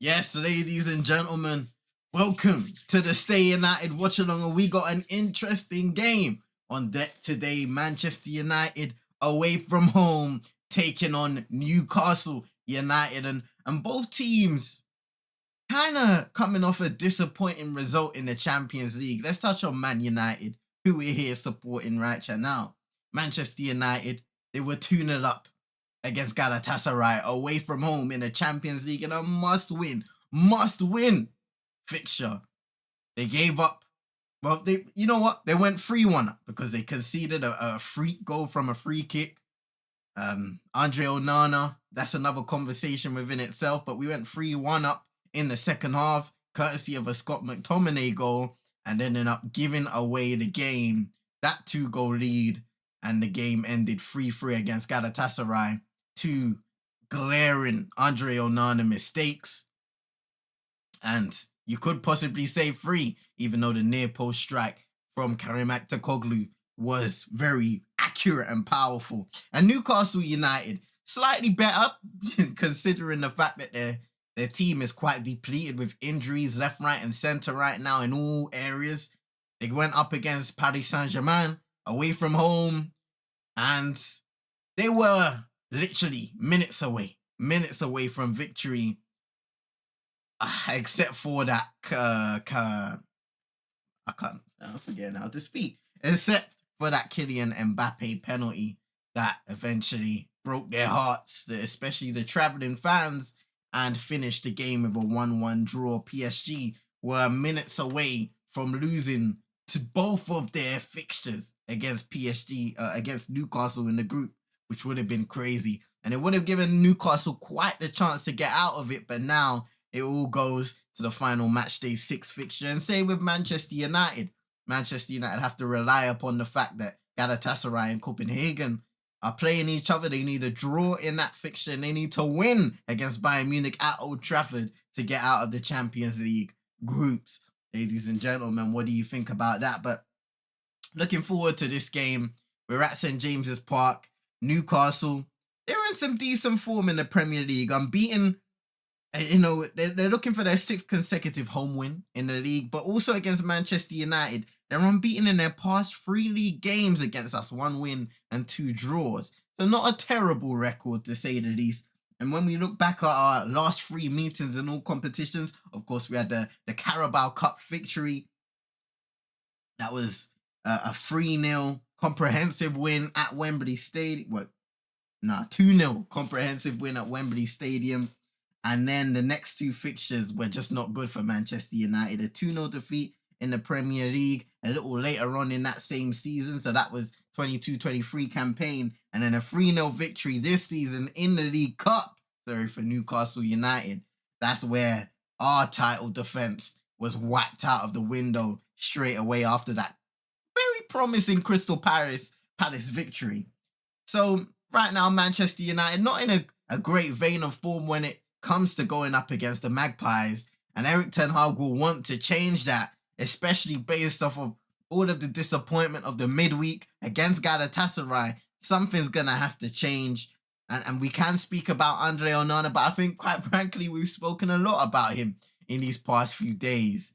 Yes, ladies and gentlemen, welcome to the Stay United Watchalong, and we got an interesting game on deck today. Manchester United away from home, taking on Newcastle United, and both teams kind of coming off a disappointing result in the Champions League. Let's touch on Man United, who we're here supporting right now. Manchester United, they were 2-0 up against Galatasaray away from home in the Champions League in a must-win fixture. They gave up. Well, you know what? They went 3-1 up because they conceded a free goal from a free kick. Andre Onana, that's another conversation within itself, but we went 3-1 up in the second half, courtesy of a Scott McTominay goal, and ended up giving away the game, that 2-goal lead, and the game ended 3-3 against Galatasaray. Two glaring Andre Onana mistakes, and you could possibly say 3, even though the near post strike from Karim Aktoglu was very accurate and powerful. And Newcastle United, slightly better, considering the fact that their team is quite depleted with injuries left, right, and centre right now in all areas. They went up against Paris Saint-Germain away from home, and they were literally minutes away from victory, except for that I forget now to speak. Except for that Kylian Mbappe penalty that eventually broke their hearts, especially the travelling fans, and finished the game with a 1-1 draw. PSG were minutes away from losing to both of their fixtures against against Newcastle in the group, which would have been crazy. And it would have given Newcastle quite the chance to get out of it, but now it all goes to the final match day 6 fixture. And same with Manchester United. Manchester United have to rely upon the fact that Galatasaray and Copenhagen are playing each other. They need a draw in that fixture, and they need to win against Bayern Munich at Old Trafford to get out of the Champions League groups. Ladies and gentlemen, what do you think about that? But looking forward to this game. We're at St. James's Park. Newcastle, they're in some decent form in the Premier League. Unbeaten. They're looking for their 6th consecutive home win in the league, but also against Manchester United. They're unbeaten in their past 3 league games against us, 1 win and 2 draws. So not a terrible record, to say the least. And when we look back at our last 3 meetings in all competitions, of course, we had the Carabao Cup victory. That was a 3-0 comprehensive win at Wembley Stadium. 2-0 comprehensive win at Wembley Stadium. And then the next 2 fixtures were just not good for Manchester United. A 2-0 defeat in the Premier League a little later on in that same season. So that was 22-23 campaign. And then a 3-0 victory this season in the League Cup. For Newcastle United. That's where our title defense was wiped out of the window straight away after that very promising Crystal Palace victory. So right now, Manchester United not in a great vein of form when it comes to going up against the Magpies, and Erik Ten Hag will want to change that, especially based off of all of the disappointment of the midweek against Galatasaray. Something's gonna have to change, and we can speak about Andre Onana, but I think quite frankly we've spoken a lot about him in these past few days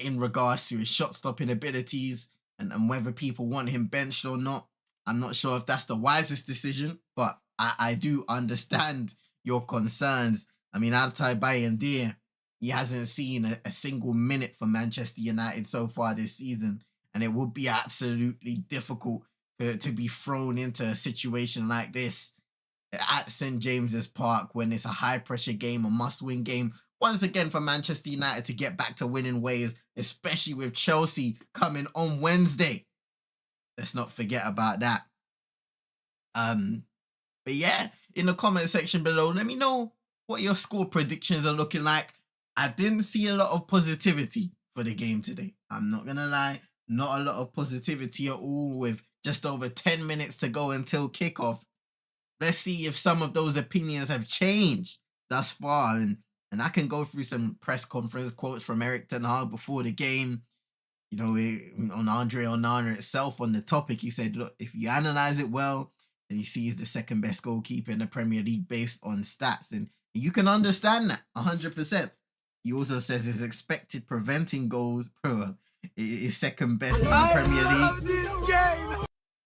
in regards to his shot-stopping abilities and whether people want him benched or not. I'm not sure if that's the wisest decision, but I do understand your concerns. I mean, Altay Bayındır, he hasn't seen a single minute for Manchester United so far this season, and it would be absolutely difficult to be thrown into a situation like this at St. James's Park when it's a high-pressure game, a must-win game, once again for Manchester United to get back to winning ways, especially with Chelsea coming on Wednesday. Let's not forget about that. But yeah, in the comment section below, let me know what your score predictions are looking like. I didn't see a lot of positivity for the game today. I'm not gonna lie, not a lot of positivity at all with just over 10 minutes to go until kickoff. Let's see if some of those opinions have changed thus far. And I can go through some press conference quotes from Erik Ten Hag before the game. On Andre Onana itself on the topic, he said, look, if you analyze it well, and you see he's the 2nd best goalkeeper in the Premier League based on stats. And You can understand that 100%. He also says his expected preventing goals is second best in the Premier League.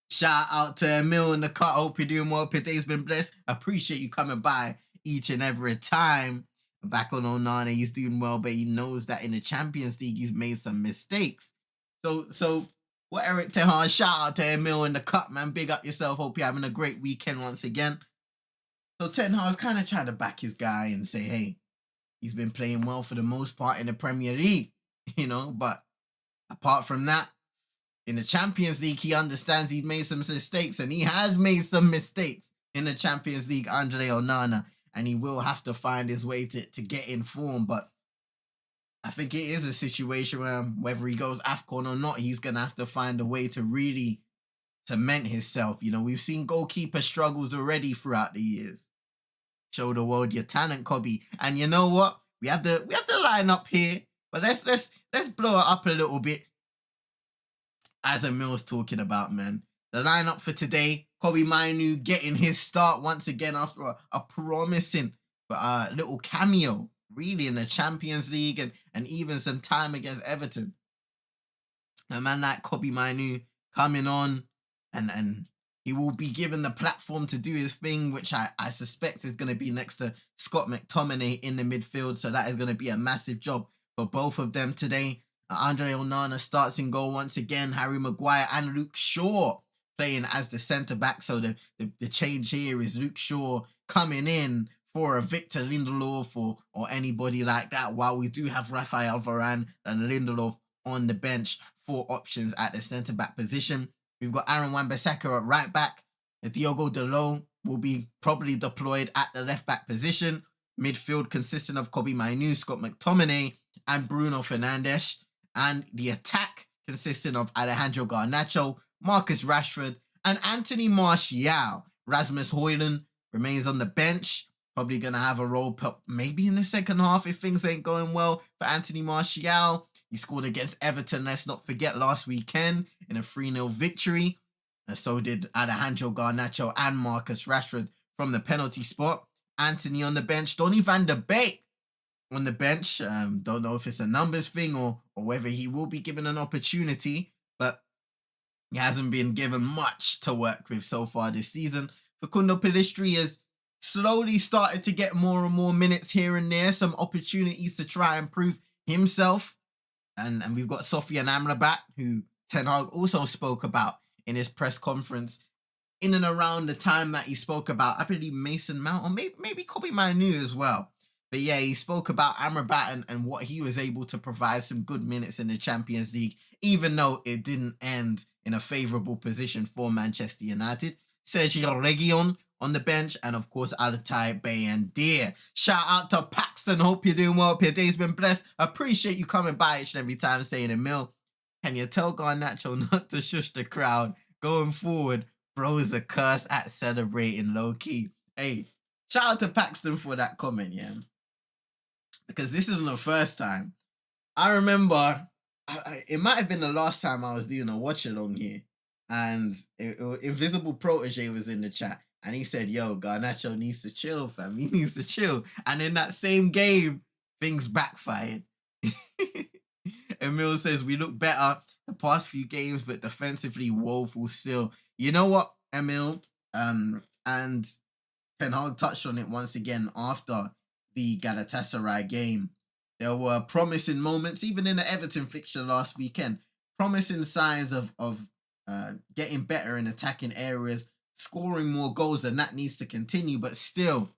Shout out to Emil in the cut. Hope you're doing well. Your day's been blessed. Appreciate you coming by each and every time. Back on Onana, he's doing well, but he knows that in the Champions League he's made some mistakes. So what Erik ten Hag, shout out to Emil in the cut, man. Big up yourself. Hope you're having a great weekend once again. So Ten Hag's kind of trying to back his guy and say, hey, he's been playing well for the most part in the Premier League, but apart from that, in the Champions League, he understands he's made some mistakes, and he has made some mistakes in the Champions League, Andre Onana, and he will have to find his way to get in form. But I think it is a situation where whether he goes AFCON or not, he's going to have to find a way to really cement himself. We've seen goalkeeper struggles already throughout the years. Show the world your talent, Kobe. And you know what? We have the lineup here, but let's blow it up a little bit. As Emil's talking about, man, the lineup for today: Kobe Mainu getting his start once again after a promising but little cameo, really, in the Champions League and even some time against Everton. A man like Kobe Mainu coming on, and he will be given the platform to do his thing, which I suspect is going to be next to Scott McTominay in the midfield. So that is going to be a massive job for both of them today. Andre Onana starts in goal once again. Harry Maguire and Luke Shaw playing as the centre-back. So the change here is Luke Shaw coming in for a Victor Lindelof or anybody like that, while we do have Rafael Varane and Lindelof on the bench for options at the centre-back position. We've got Aaron Wan-Bissaka at right-back. Diogo Dalot will be probably deployed at the left-back position. Midfield consisting of Kobe Mainu, Scott McTominay, and Bruno Fernandes. And the attack consisting of Alejandro Garnacho, Marcus Rashford, and Anthony Martial. Rasmus Højlund remains on the bench. Probably going to have a role maybe in the second half if things ain't going well for Anthony Martial. He scored against Everton, let's not forget, last weekend in a 3-0 victory. And so did Alejandro Garnacho and Marcus Rashford from the penalty spot. Anthony on the bench. Donny van der Beek on the bench. Don't know if it's a numbers thing or whether he will be given an opportunity, but he hasn't been given much to work with so far this season. Facundo Pellistri has slowly started to get more and more minutes here and there, some opportunities to try and prove himself. And we've got Sofiane Amrabat, who Ten Hag also spoke about in his press conference in and around the time that he spoke about, I believe, Mason Mount, or maybe Kobe Mainu as well. But yeah, he spoke about Amrabat and what he was able to provide some good minutes in the Champions League, even though it didn't end in a favourable position for Manchester United. Sergio Reguilon on the bench, and of course Altai Bayendir. Shout out to Paxton. Hope you're doing well. Your day's been blessed. Appreciate you coming by each and every time, saying, Emil, can you tell Garnacho not to shush the crowd? Going forward, bro's a curse at celebrating low key. Hey, shout out to Paxton for that comment, yeah. Because this isn't the first time. I remember, it might have been the last time I was doing a watch-along here, and Invisible Protege was in the chat, and he said, yo, Garnacho needs to chill, fam. He needs to chill. And in that same game, things backfired. Emil says, we look better the past few games, but defensively woeful still. You know what, Emil? And Ten Hag touched on it once again after the Galatasaray game. There were promising moments, even in the Everton fixture last weekend. Promising signs of getting better in attacking areas, scoring more goals, and that needs to continue. But still,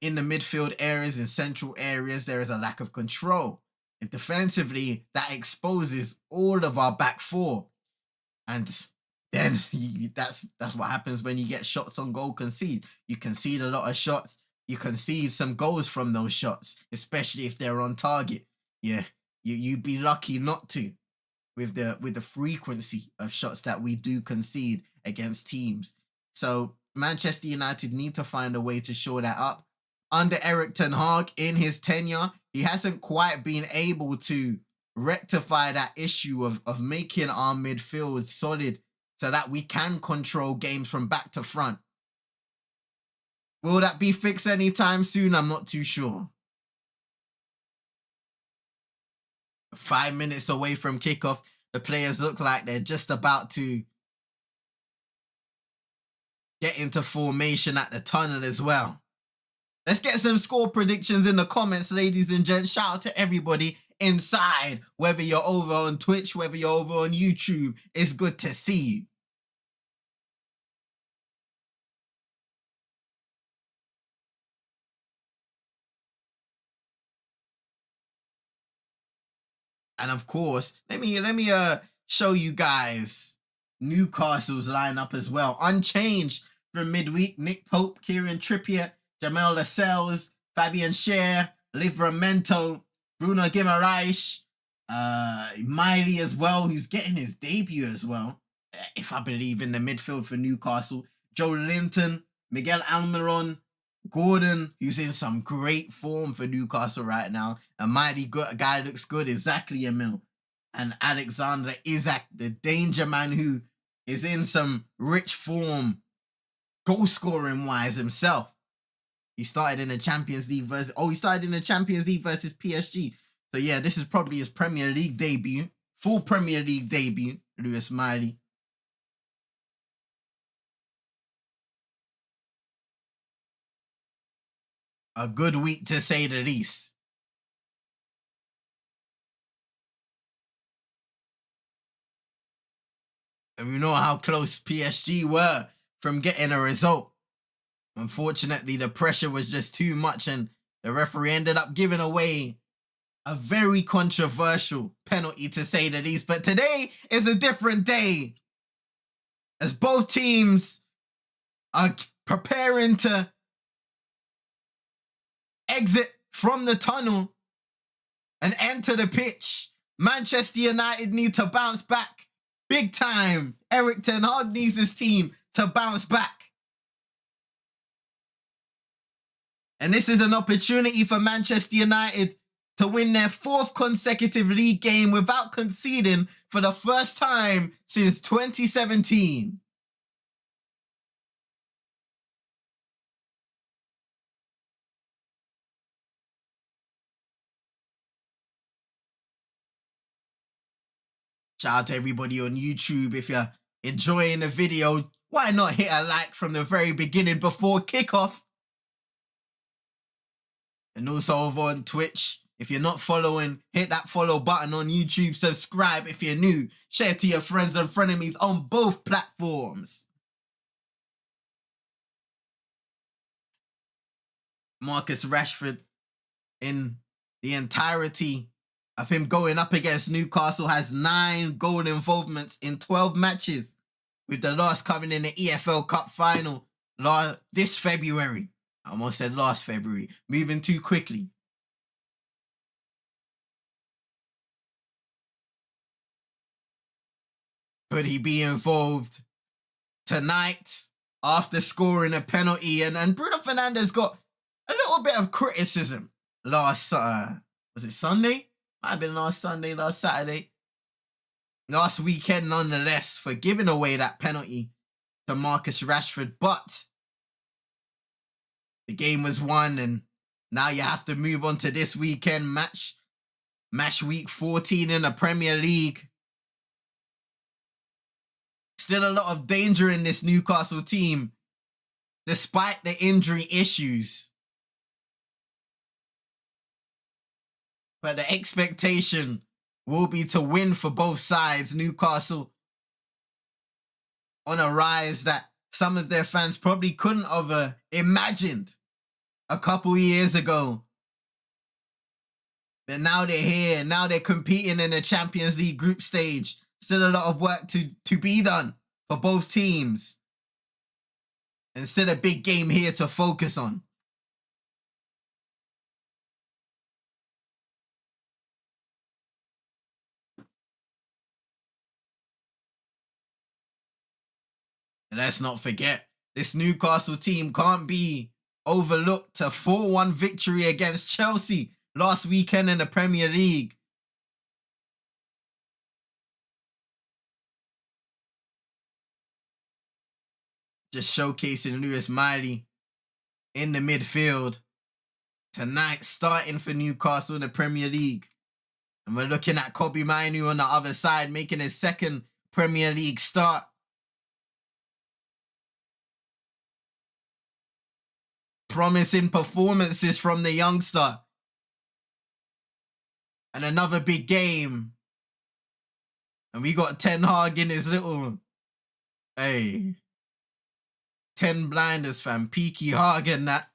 in the midfield areas, in central areas, there is a lack of control. And defensively, that exposes all of our back four. And then that's what happens when you get shots on goal concede. You concede a lot of shots. You concede some goals from those shots, especially if they're on target. Yeah, you'd be lucky not to with the frequency of shots that we do concede against teams. So Manchester United need to find a way to shore that up. Under Erik ten Hag, in his tenure, he hasn't quite been able to rectify that issue of making our midfield solid so that we can control games from back to front. Will that be fixed anytime soon? I'm not too sure. 5 minutes away from kickoff, the players look like they're just about to get into formation at the tunnel as well. Let's get some score predictions in the comments, ladies and gents. Shout out to everybody inside, whether you're over on Twitch, whether you're over on YouTube. It's good to see you. And of course, let me show you guys Newcastle's lineup as well. Unchanged from midweek. Nick Pope, Kieran Trippier, Jamel Lascelles, Fabian Schär, Livramento, Bruno Guimaraes, Miley as well, who's getting his debut as well, if I believe, in the midfield for Newcastle. Joe Linton, Miguel Almiron, Gordon, who's in some great form for Newcastle right now. A mighty good guy, looks good, exactly Emil. And Alexander Isak, the danger man, who is in some rich form, goal scoring wise himself. He started in the Champions League versus PSG. So yeah, this is probably his Premier League debut, full Premier League debut, Lewis Miley. A good week to say the least. And we know how close PSG were from getting a result. Unfortunately, the pressure was just too much and the referee ended up giving away a very controversial penalty, to say the least. But today is a different day, as both teams are preparing to exit from the tunnel and enter the pitch. Manchester United need to bounce back big time. Erik Ten Hag needs his team to bounce back. And this is an opportunity for Manchester United to win their 4th consecutive league game without conceding for the first time since 2017. Shout out to everybody on YouTube. If you're enjoying the video, why not hit a like from the very beginning before kickoff? And also over on Twitch, if you're not following, hit that follow button on YouTube. Subscribe if you're new. Share to your friends and frenemies on both platforms. Marcus Rashford, in the entirety of him going up against Newcastle, has 9 goal involvements in 12 matches, with the last coming in the EFL Cup final this February. I almost said last February. Moving too quickly. Could he be involved tonight after scoring a penalty? And Bruno Fernandes got a little bit of criticism last, was it Sunday? Might have been last Sunday, last Saturday. Last weekend, nonetheless, for giving away that penalty to Marcus Rashford. But the game was won, and now you have to move on to this weekend match week 14 in the Premier League. Still a lot of danger in this Newcastle team, despite the injury issues. But the expectation will be to win for both sides. Newcastle on a rise that some of their fans probably couldn't have imagined a couple years ago. But now they're here. Now they're competing in the Champions League group stage. Still a lot of work to be done for both teams. And still a big game here to focus on. And let's not forget, this Newcastle team can't be overlooked. A 4-1 victory against Chelsea last weekend in the Premier League. Just showcasing Lewis Miley in the midfield. Tonight, starting for Newcastle in the Premier League. And we're looking at Kobe Mainu on the other side, making his second Premier League start. Promising performances from the youngster. And another big game. And we got Ten Hag in his little... Hey. 10 blinders, fam. Peaky Hag and that.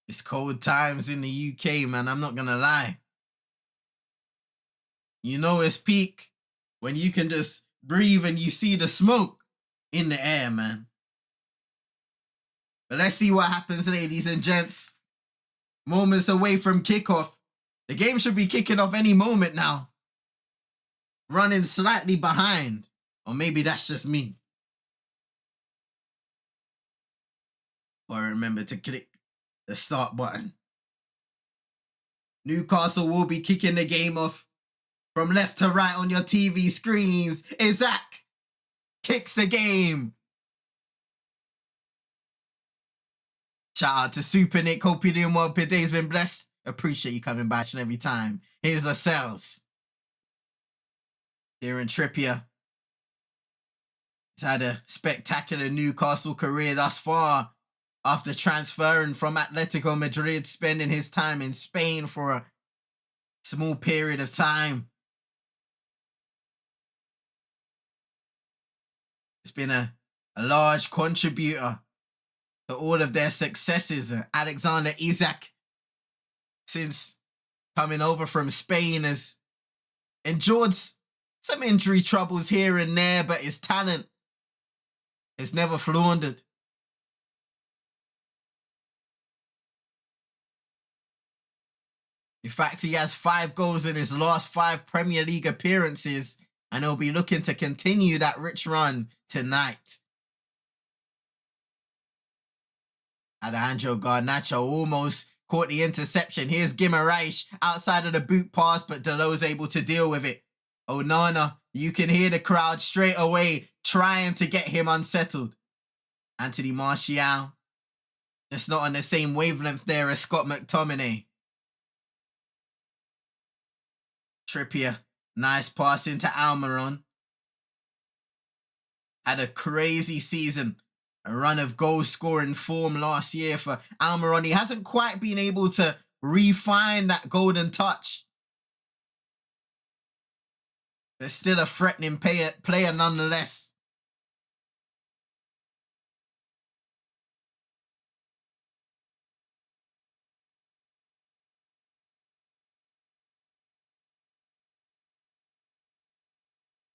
It's cold times in the UK, man. I'm not gonna lie. You know it's peak when you can just breathe and you see the smoke in the air, man. But let's see what happens, ladies and gents. Moments away from kickoff. The game should be kicking off any moment now. Running slightly behind. Or maybe that's just me. Or remember to click the start button. Newcastle will be kicking the game off. From left to right on your TV screens. Isaac kicks the game. Shout out to Super Nick. Hope you're doing well. Your day's been blessed. Appreciate you coming back every time. Here's Lascelles. Here in Trippier. He's had a spectacular Newcastle career thus far. After transferring from Atletico Madrid, spending his time in Spain for a small period of time. It's been a large contributor to all of their successes. Alexander Isak, since coming over from Spain, has endured some injury troubles here and there, but his talent has never floundered. In fact, he has 5 goals in his last 5 Premier League appearances, and he'll be looking to continue that rich run tonight. Alejandro Garnacho almost caught the interception. Here's Guimaraes outside of the boot pass, but Delot's able to deal with it. Onana, you can hear the crowd straight away trying to get him unsettled. Anthony Martial, just not on the same wavelength there as Scott McTominay. Trippier, nice pass into Almiron. Had a crazy season. A run of goal-scoring form last year for Almiron. He hasn't quite been able to refine that golden touch. But still a threatening player nonetheless.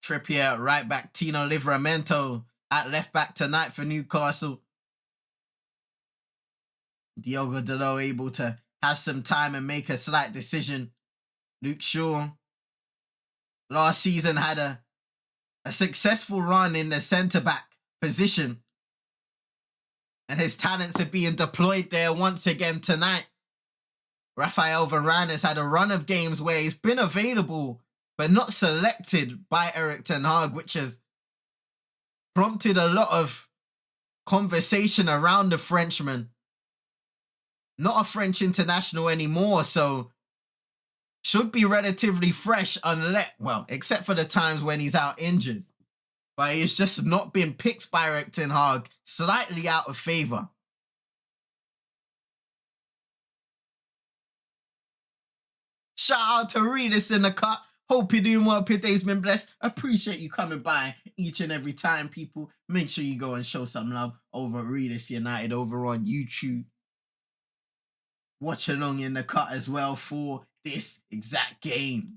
Trippier, right back, Tino Livramento at left back tonight for Newcastle. Diogo Dalot able to have some time and make a slight decision. Luke Shaw, last season had a successful run in the centre-back position. And his talents are being deployed there once again tonight. Rafael Varane has had a run of games where he's been available but not selected by Erik ten Hag, which has prompted a lot of conversation around the Frenchman. Not a French international anymore, so should be relatively fresh unless, well, except for the times when he's out injured. But he's just not been picked by Erik ten Hag, slightly out of favour. Shout out to Reedus in the cut. Hope you're doing well. Your day's been blessed. Appreciate you coming by each and every time, people. Make sure you go and show some love over at Reedus United over on YouTube. Watch along in the cut as well for this exact game.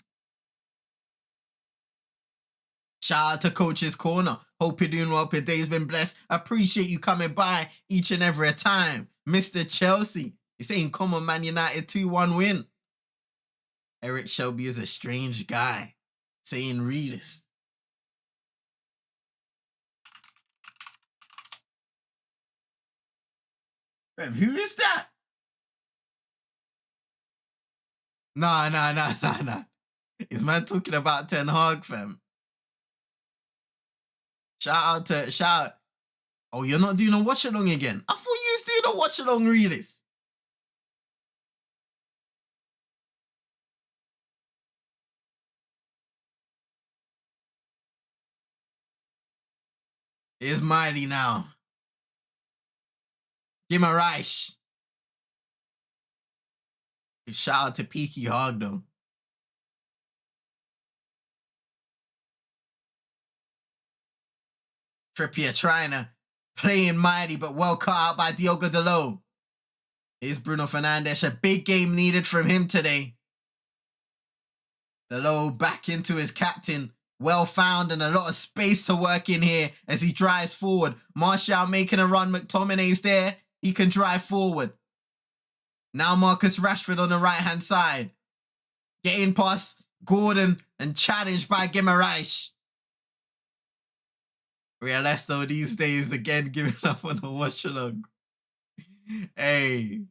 Shout out to Coach's Corner. Hope you're doing well. Your day's been blessed. Appreciate you coming by each and every time. Mr. Chelsea, he's saying, come on, Man United 2-1 win. Eric Shelby is a strange guy. Saying Reedus. Who is that? Nah. Is man talking about Ten Hag, fam? Shout out. Oh, you're not doing a watch along again? I thought you was doing a watch along realist. Here's Miley now. Give him a Reich. Shout out to Peaky Hog though. Trippier trying to play in Mighty, but well cut out by Diogo Dalot. Here's Bruno Fernandes. A big game needed from him today. Dalot back into his captain. Well found and a lot of space to work in here as he drives forward. Martial making a run. McTominay's there. He can drive forward. Now Marcus Rashford on the right-hand side. Getting past Gordon and challenged by Guimaraes. Real Esto these days again giving up on the watch-along. Hey.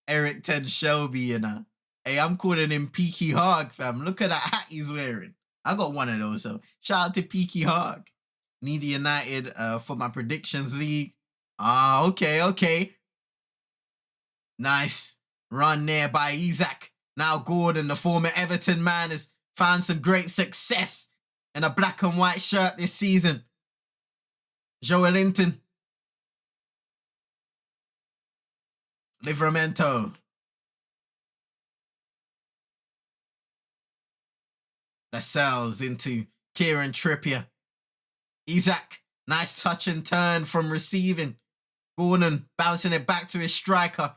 Erik 10 Shelby, you know. Hey, I'm calling him Peaky Hog, fam. Look at that hat he's wearing. I got one of those, so shout out to Peaky Hog. Need United for my predictions league. Ah, okay. Nice run there by Isaac. Now Gordon, the former Everton man, has found some great success in a black and white shirt this season. Joelinton. Livramento. Lascelles into Kieran Trippier. Isaac, nice touch and turn from receiving. Gordon bouncing it back to his striker.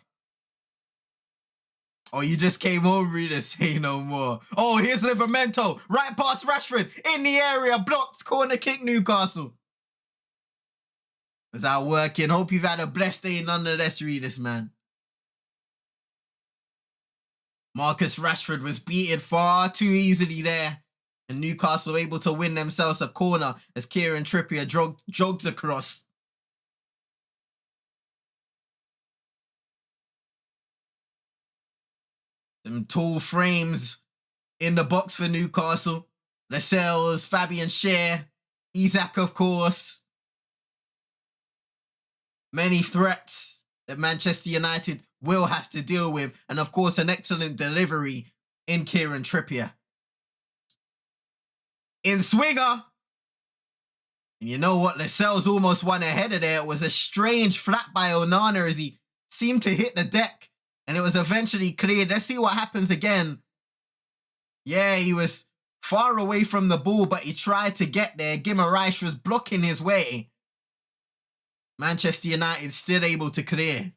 Oh, you just came over here to say no more. Oh, here's Livramento. Right past Rashford. In the area. Blocked. Corner kick, Newcastle. Was that working? Hope you've had a blessed day nonetheless, readers, man. Marcus Rashford was beaten far too easily there. And Newcastle able to win themselves a corner as Kieran Trippier jogs across. Some tall frames in the box for Newcastle. Lascelles, Fabian Schär, Isaac, of course. Many threats that Manchester United will have to deal with. And of course, an excellent delivery in Kieran Trippier. In swinger. And you know what? Lascelles almost won a header there. It was a strange flat by Onana as he seemed to hit the deck. And it was eventually cleared. Let's see what happens again. Yeah, he was far away from the ball, but he tried to get there. Guimaraes was blocking his way. Manchester United still able to clear.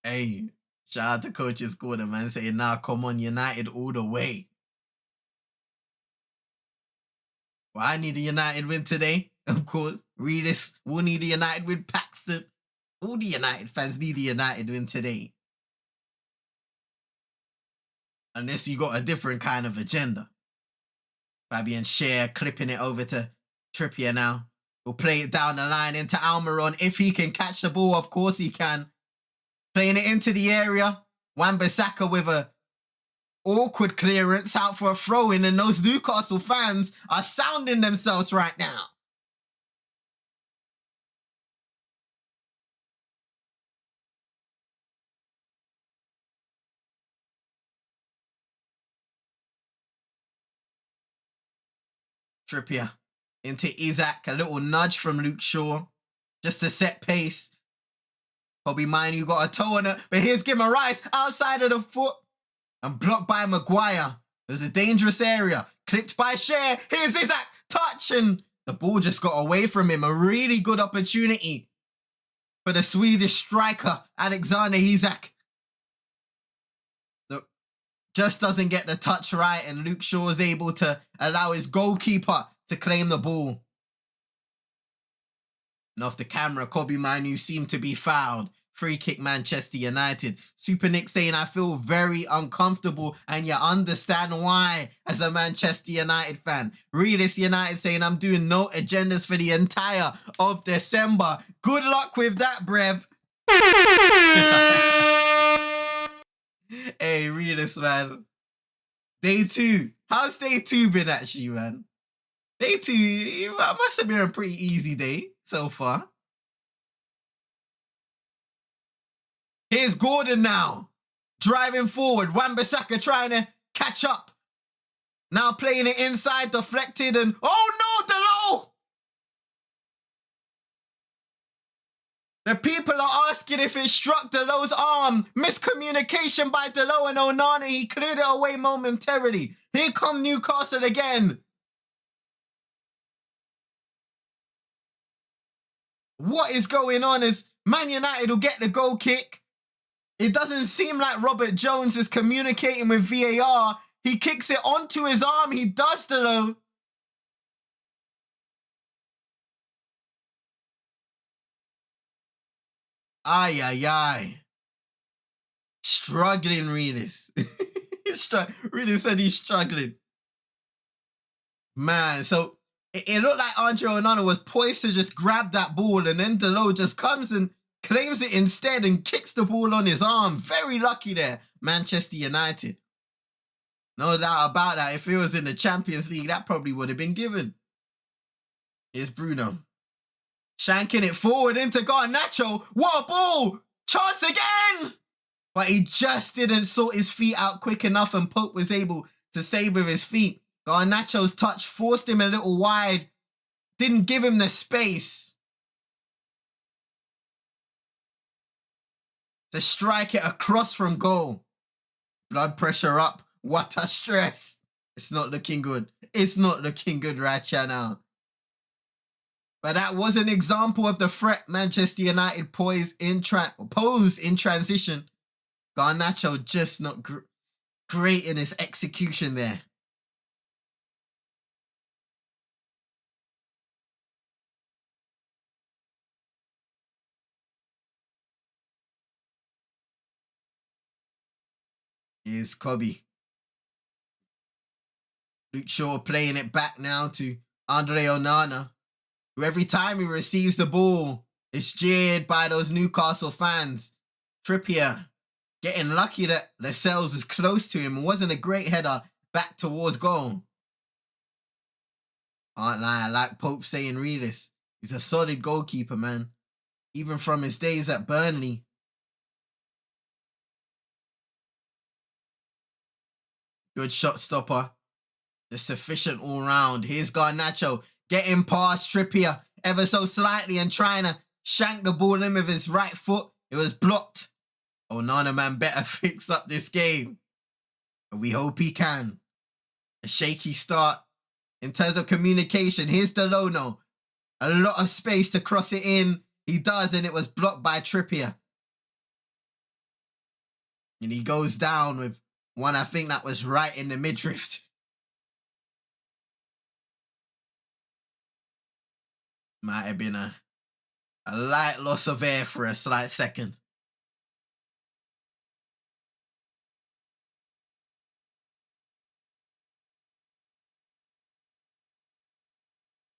Hey, shout out to Coach's Corner, man, saying, nah, come on, United all the way. Well, I need a United win today, of course. Readers will need a United win. Paxton. All the United fans need a United win today. Unless you got a different kind of agenda. Fabian Schär clipping it over to Trippier now. We'll play it down the line into Almiron. If he can catch the ball, of course he can. Playing it into the area. Wan-Bissaka with a awkward clearance out for a throw-in, and those Newcastle fans are sounding themselves right now. Trippier into Isaac. A little nudge from Luke Shaw. Just to set pace. Kobe Mainoo got a toe on it. But here's Guimaraes outside of the foot. And blocked by Maguire. It was a dangerous area. Clipped by Schär. Here's Isaac. Touch. And the ball just got away from him. A really good opportunity for the Swedish striker, Alexander Isak. Just doesn't get the touch right, and Luke Shaw is able to allow his goalkeeper to claim the ball. And off the camera, Kobe Mainoo seemed to be fouled. Free kick, Manchester United. Super Nick saying, I feel very uncomfortable, and you understand why as a Manchester United fan. Realist United saying, I'm doing no agendas for the entire of December. Good luck with that, brev. Hey, read this, man. Day 2. How's day 2 been actually, man? Day 2, it must have been a pretty easy day so far. Here's Gordon now. Driving forward. Wan-Bissaka trying to catch up. Now playing it inside, deflected, and oh no, Delo! The people are asking if it struck Delo's arm. Miscommunication by Delo and Onana. He cleared it away momentarily. Here come Newcastle again. What is going on is Man United will get the goal kick. It doesn't seem like Robert Jones is communicating with VAR. He kicks it onto his arm. He does, Delo. Ay, ay, ay. Struggling, Reedus. Reedus said he's struggling. Man, so it looked like Andre Onana was poised to just grab that ball, and then Delo just comes and claims it instead and kicks the ball on his arm. Very lucky there, Manchester United. No doubt about that. If it was in the Champions League, that probably would have been given. Here's Bruno. Shanking it forward into Garnacho. What a ball! Chance again! But he just didn't sort his feet out quick enough, and Pope was able to save with his feet. Garnacho's touch forced him a little wide. Didn't give him the space to strike it across from goal. Blood pressure up. What a stress. It's not looking good. It's not looking good right now. But that was an example of the threat Manchester United pose in transition. Garnacho just not great in his execution there. Here's Kobe. Luke Shaw playing it back now to Andre Onana, who every time he receives the ball is jeered by those Newcastle fans. Trippier getting lucky that Lascelles was close to him and wasn't a great header back towards goal. Can't lie, I like Pope saying Reedus. He's a solid goalkeeper, man. Even from his days at Burnley. Good shot stopper. Just sufficient all round. Here's Garnacho getting past Trippier ever so slightly and trying to shank the ball in with his right foot. It was blocked. Onana, man, better fix up this game. But we hope he can. A shaky start in terms of communication. Here's Delono. A lot of space to cross it in. He does, and it was blocked by Trippier. And he goes down with one, I think that was right in the midriff. Might have been a light loss of air for a slight second.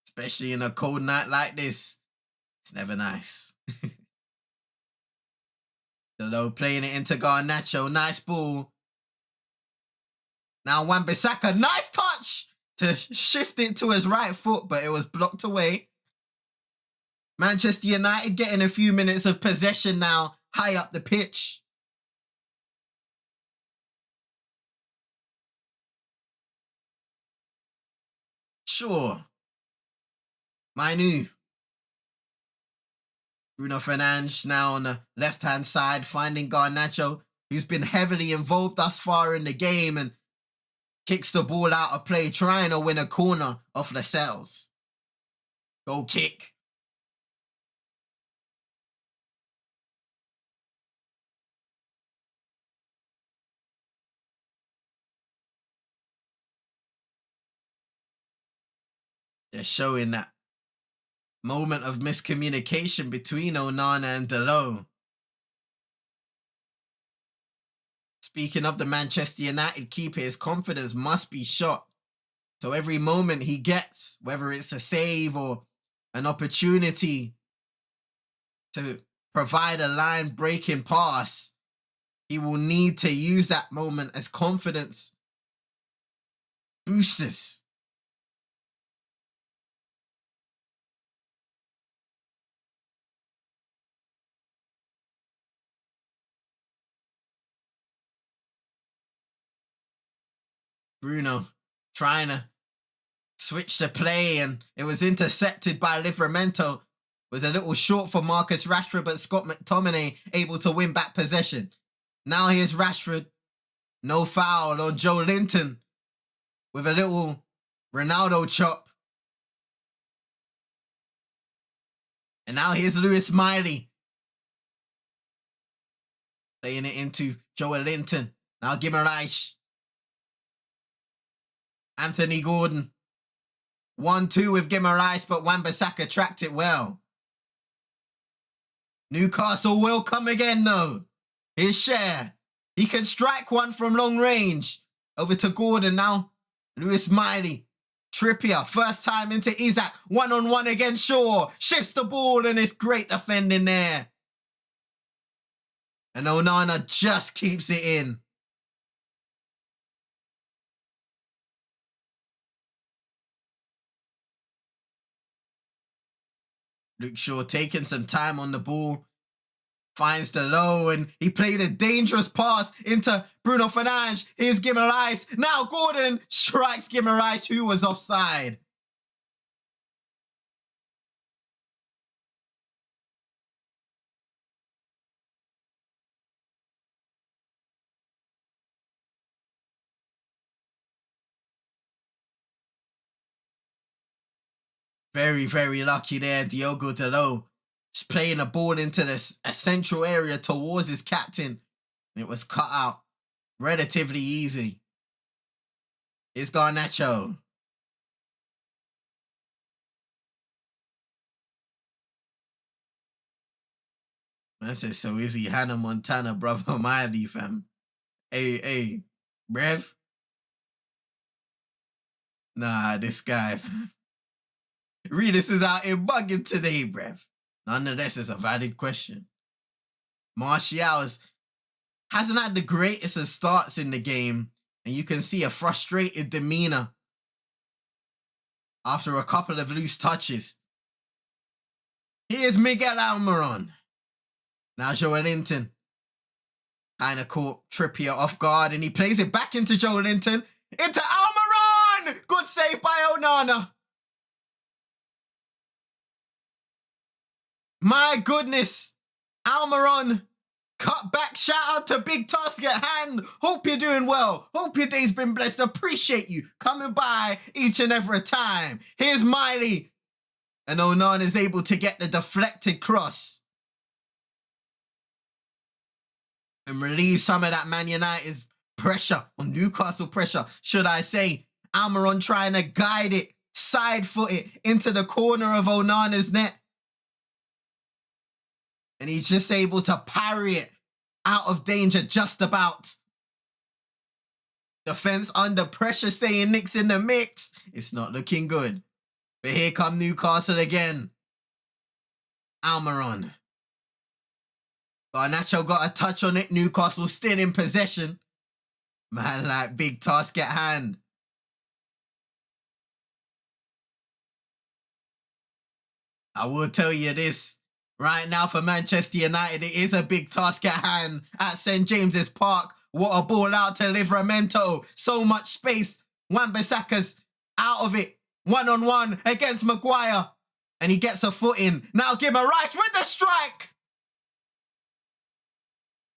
Especially in a cold night like this. It's never nice. Delo playing it into Garnacho. Nice ball. Now Wan-Bissaka. Nice touch to shift it to his right foot, but it was blocked away. Manchester United getting a few minutes of possession now, high up the pitch. Sure. Mainu. Bruno Fernandes now on the left-hand side, finding Garnacho, who's been heavily involved thus far in the game, and kicks the ball out of play, trying to win a corner off Lascelles. Goal kick. They're showing that moment of miscommunication between Onana and Delo. Speaking of the Manchester United keeper, his confidence must be shot. So every moment he gets, whether it's a save or an opportunity to provide a line-breaking pass, He will need to use that moment as confidence boosters. Bruno trying to switch the play, and it was intercepted by Livramento. Was a little short for Marcus Rashford, but Scott McTominay able to win back possession. Now here's Rashford. No foul on Joe Linton with a little Ronaldo chop. And now here's Lewis Miley. Playing it into Joe Linton. Now Guimaraes. Anthony Gordon. 1-2 with Guimaraes, but Wan-Bissaka tracked it well. Newcastle will come again, though. Here's Cher. He can strike one from long range. Over to Gordon now. Lewis Miley. Trippier, first time into Isaac. One-on-one against Shaw. Shifts the ball, and it's great defending there. And Onana just keeps it in. Luke Shaw taking some time on the ball. Finds the low, and he played a dangerous pass into Bruno Fernandes. Here's Guimaraes. Now Gordon strikes Guimaraes, who was offside. Very, very lucky there, Diogo Dalot. Just playing a ball into a central area towards his captain. And it was cut out relatively easy. Here's Garnacho. That's it, so easy. Hannah Montana, brother Miley, fam. Hey, Brev. Nah, this guy. Reedus is out here bugging today, Brev. Nonetheless, it's a valid question. Martial hasn't had the greatest of starts in the game, and you can see a frustrated demeanor after a couple of loose touches. Here's Miguel Almiron. Now Joe Linton kind of caught Trippier off guard, and he plays it back into Joe Linton. Into Almiron! Good save by Onana. My goodness. Almiron, cut back. Shout out to Big Task at Hand. Hope you're doing well. Hope your day's been blessed. Appreciate you coming by each and every time. Here's Miley. And Onana is able to get the deflected cross and relieve some of that Man United's pressure, or Newcastle pressure, should I say. Almiron trying to guide it, side foot it into the corner of Onana's net. And he's just able to parry it out of danger just about. Defense under pressure, saying Nick's in the mix. It's not looking good. But here come Newcastle again. Almiron. Garnacho got a touch on it. Newcastle still in possession. Man, like, big task at hand. I will tell you this. Right now for Manchester United, it is a big task at hand at St. James's Park. What a ball out to Livramento. So much space. Wan-Bissaka's out of it. One-on-one against Maguire. And he gets a foot in. Now Guimaraes with the strike.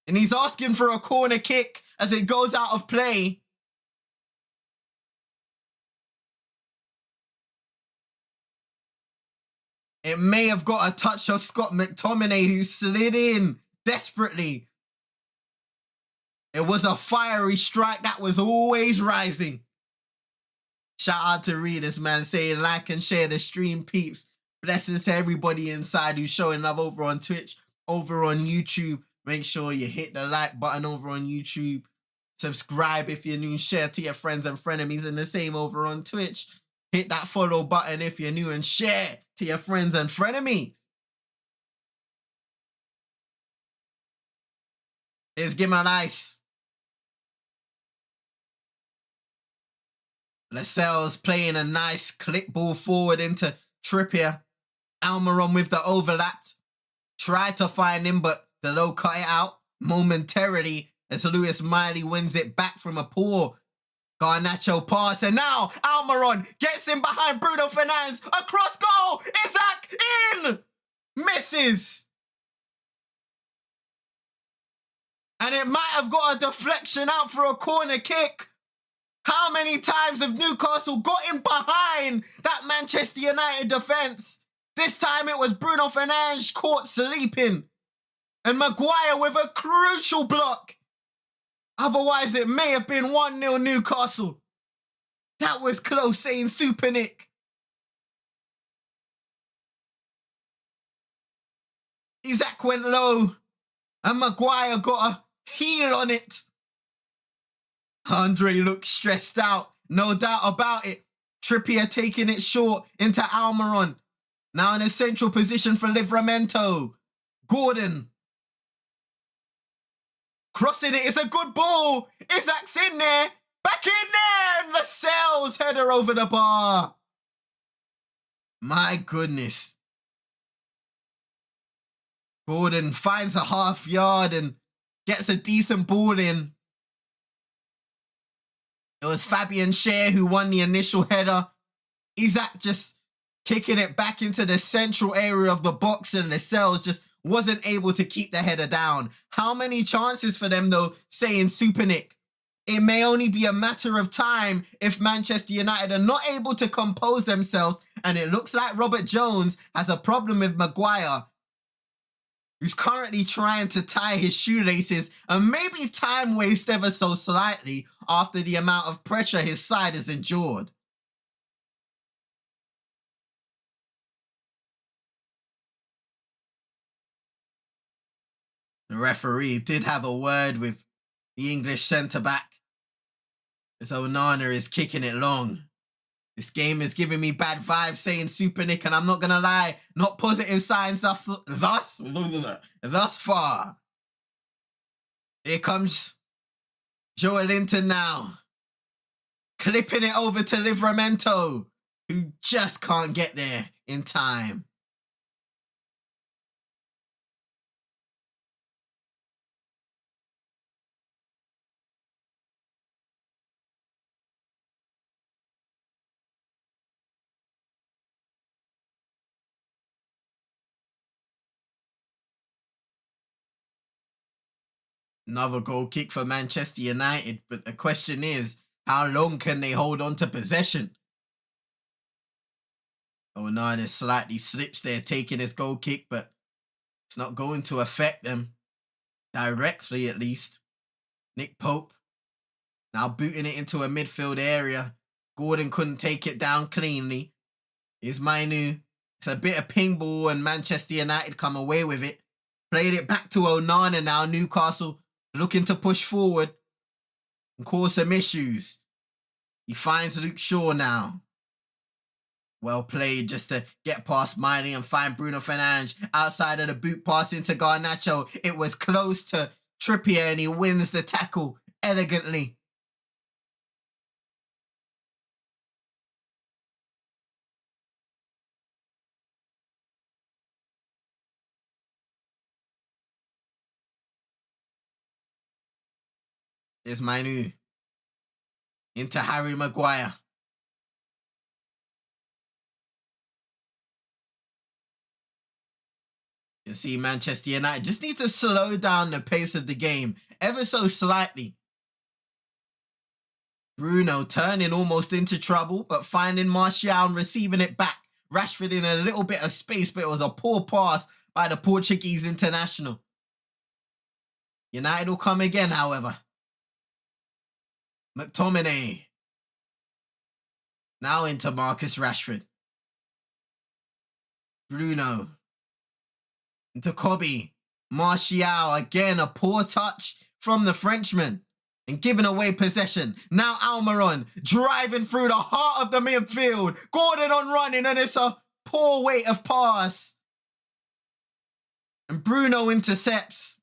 And he's asking for a corner kick as it goes out of play. It may have got a touch of Scott McTominay, who slid in desperately. It was a fiery strike that was always rising. Shout out to Reedus, man, saying like and share the stream, peeps. Blessings to everybody inside who's showing love over on Twitch, over on YouTube. Make sure you hit the like button over on YouTube. Subscribe if you're new. Share to your friends and frenemies, and the same over on Twitch. Hit that follow button if you're new, and share to your friends and frenemies. Here's Gimenez. Lascelles playing a nice clip ball forward into Trippier. Almiron with the overlap. Tried to find him, but Delo cut it out momentarily as Lewis Miley wins it back from a poor Garnacho pass. And now Almiron gets in behind Bruno Fernandes. Across goal. Isaac in. Misses. And it might have got a deflection out for a corner kick. How many times have Newcastle got in behind that Manchester United defence? This time it was Bruno Fernandes caught sleeping. And Maguire with a crucial block. Otherwise, it may have been 1-0 Newcastle. That was close, saying Super Nick. Isaac went low. And Maguire got a heel on it. Andre looked stressed out. No doubt about it. Trippier taking it short into Almiron. Now in a central position for Livramento. Gordon. Crossing it. It's a good ball. Isaac's in there. Back in there. And Lascelles header over the bar. My goodness. Gordon finds a half yard and gets a decent ball in. It was Fabian Schär who won the initial header. Isaac just kicking it back into the central area of the box, and Lascelles just wasn't able to keep the header down. How many chances for them though, saying Super Nick? It may only be a matter of time if Manchester United are not able to compose themselves, and it looks like Robert Jones has a problem with Maguire, who's currently trying to tie his shoelaces and maybe time waste ever so slightly after the amount of pressure his side has endured. The referee did have a word with the English centre-back, as Onana is kicking it long. This game is giving me bad vibes, saying Super Nick, and I'm not going to lie, not positive signs thus far. Here comes Joelinton now. Clipping it over to Livramento, who just can't get there in time. Another goal kick for Manchester United, but the question is, how long can they hold on to possession? Onana slightly slips there, taking his goal kick, but it's not going to affect them directly, at least. Nick Pope now booting it into a midfield area. Gordon couldn't take it down cleanly. Here's Mainu. It's a bit of ping ball, and Manchester United come away with it. Played it back to Onana now. Newcastle looking to push forward and cause some issues. He finds Luke Shaw now. Well played just to get past Miley and find Bruno Fernandes outside of the boot pass into Garnacho. It was close to Trippier and he wins the tackle elegantly. There's Mainu into Harry Maguire. You see Manchester United just need to slow down the pace of the game ever so slightly. Bruno turning almost into trouble, but finding Martial and receiving it back. Rashford in a little bit of space, but it was a poor pass by the Portuguese international. United will come again, however. McTominay. Now into Marcus Rashford. Bruno. Into Kobe. Martial. Again, a poor touch from the Frenchman. And giving away possession. Now Almiron driving through the heart of the midfield. Gordon on running, and it's a poor weight of pass. And Bruno intercepts.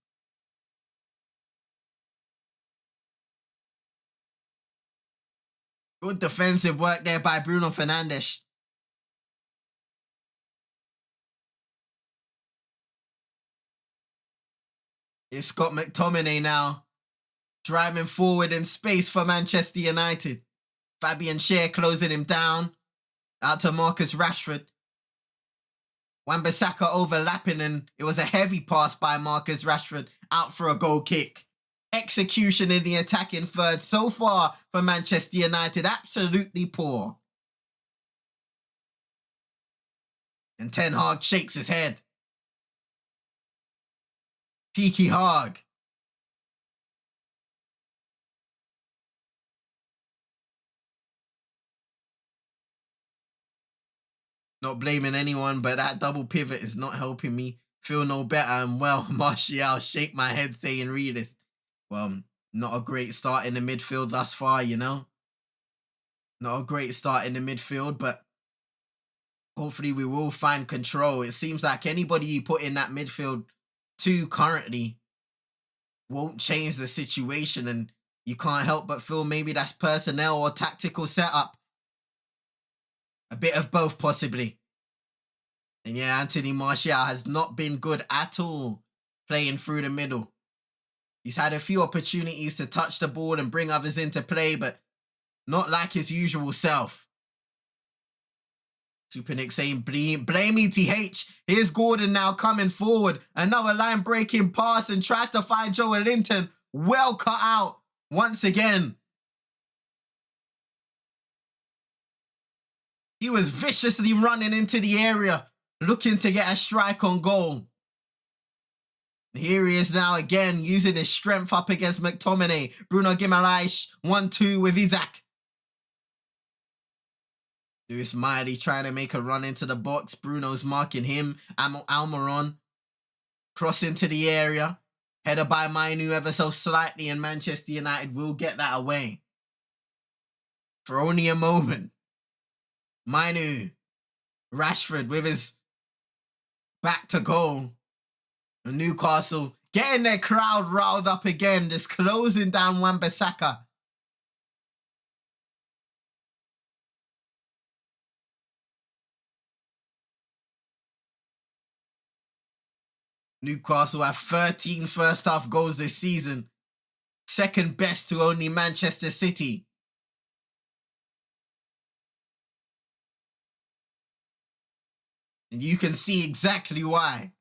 Good defensive work there by Bruno Fernandes. It's Scott McTominay now, driving forward in space for Manchester United. Fabian Schär closing him down. Out to Marcus Rashford. Wan-Bissaka overlapping, and it was a heavy pass by Marcus Rashford out for a goal kick. Execution in the attacking third so far for Manchester United, absolutely poor. And Ten Hag shakes his head. Peaky Hag. Not blaming anyone, but that double pivot is not helping me feel no better. And well, Martial shake my head saying, read this. Well, not a great start in the midfield thus far, you know. Not a great start in the midfield, but hopefully we will find control. It seems like anybody you put in that midfield too currently won't change the situation, and you can't help but feel maybe that's personnel or tactical setup. A bit of both, possibly. And yeah, Anthony Martial has not been good at all playing through the middle. He's had a few opportunities to touch the ball and bring others into play, but not like his usual self. Super Nick saying, blame ETH. Here's Gordon now coming forward. Another line breaking pass and tries to find Joel Linton. Well cut out once again. He was viciously running into the area, looking to get a strike on goal. Here he is now again, using his strength up against McTominay. Bruno Guimaraes, 1-2 with Isaac. Lewis Miley trying to make a run into the box. Bruno's marking him. Almiron. Cross into the area. Header by Mainu ever so slightly, and Manchester United will get that away. For only a moment. Mainu. Rashford with his back to goal. And Newcastle getting their crowd riled up again. Just closing down Wan-Bissaka. Newcastle have 13 first half goals this season. Second best to only Manchester City. And you can see exactly why.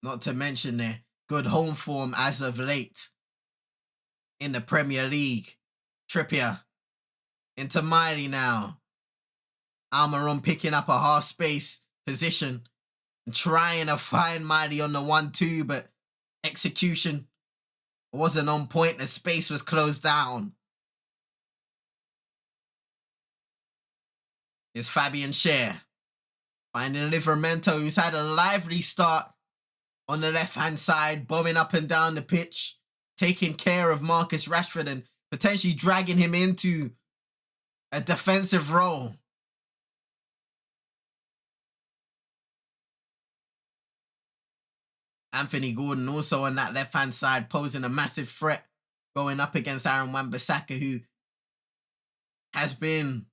Not to mention their good home form as of late. In the Premier League. Trippier. Into Miley now. Almiron picking up a half space position. And trying to find Miley on the 1-2, but execution wasn't on point. The space was closed down. It's Fabian Schär finding Livramento, who's had a lively start on the left-hand side, bombing up and down the pitch, taking care of Marcus Rashford and potentially dragging him into a defensive role. Anthony Gordon also on that left-hand side, posing a massive threat, going up against Aaron Wan-Bissaka, who has been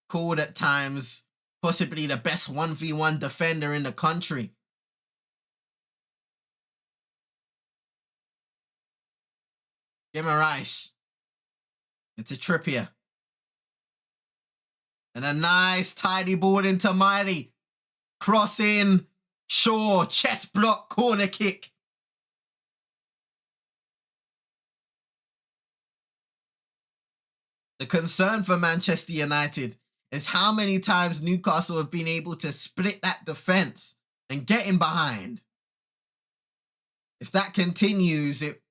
called at times possibly the best 1v1 defender in the country. Guimaraes into Trippier. And a nice tidy ball into Miley. Cross in. Shaw, chest block, corner kick. The concern for Manchester United is how many times Newcastle have been able to split that defence and get in behind. If that continues, it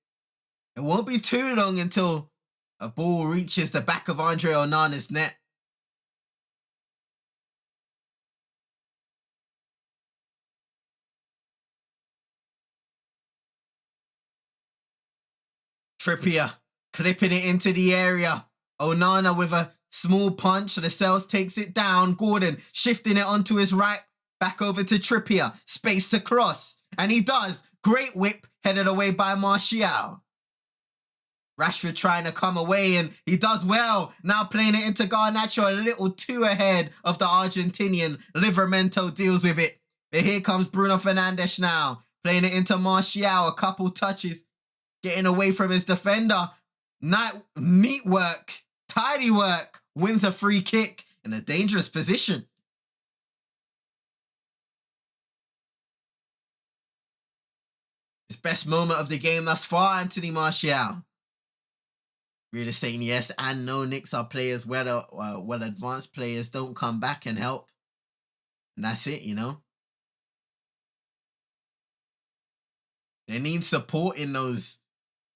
won't be too long until a ball reaches the back of Andre Onana's net. Trippier clipping it into the area. Onana with a small punch. Lascelles takes it down. Gordon shifting it onto his right. Back over to Trippier. Space to cross. And he does. Great whip headed away by Martial. Rashford trying to come away, and he does well. Now playing it into Garnacho, a little too ahead of the Argentinian. Livramento deals with it. But here comes Bruno Fernandes now. Playing it into Martial, a couple touches. Getting away from his defender. Neat work, tidy work. Wins a free kick in a dangerous position. His best moment of the game thus far, Anthony Martial. Really saying yes and no. Knicks are players where well advanced players don't come back and help. And that's it, you know. They need support in those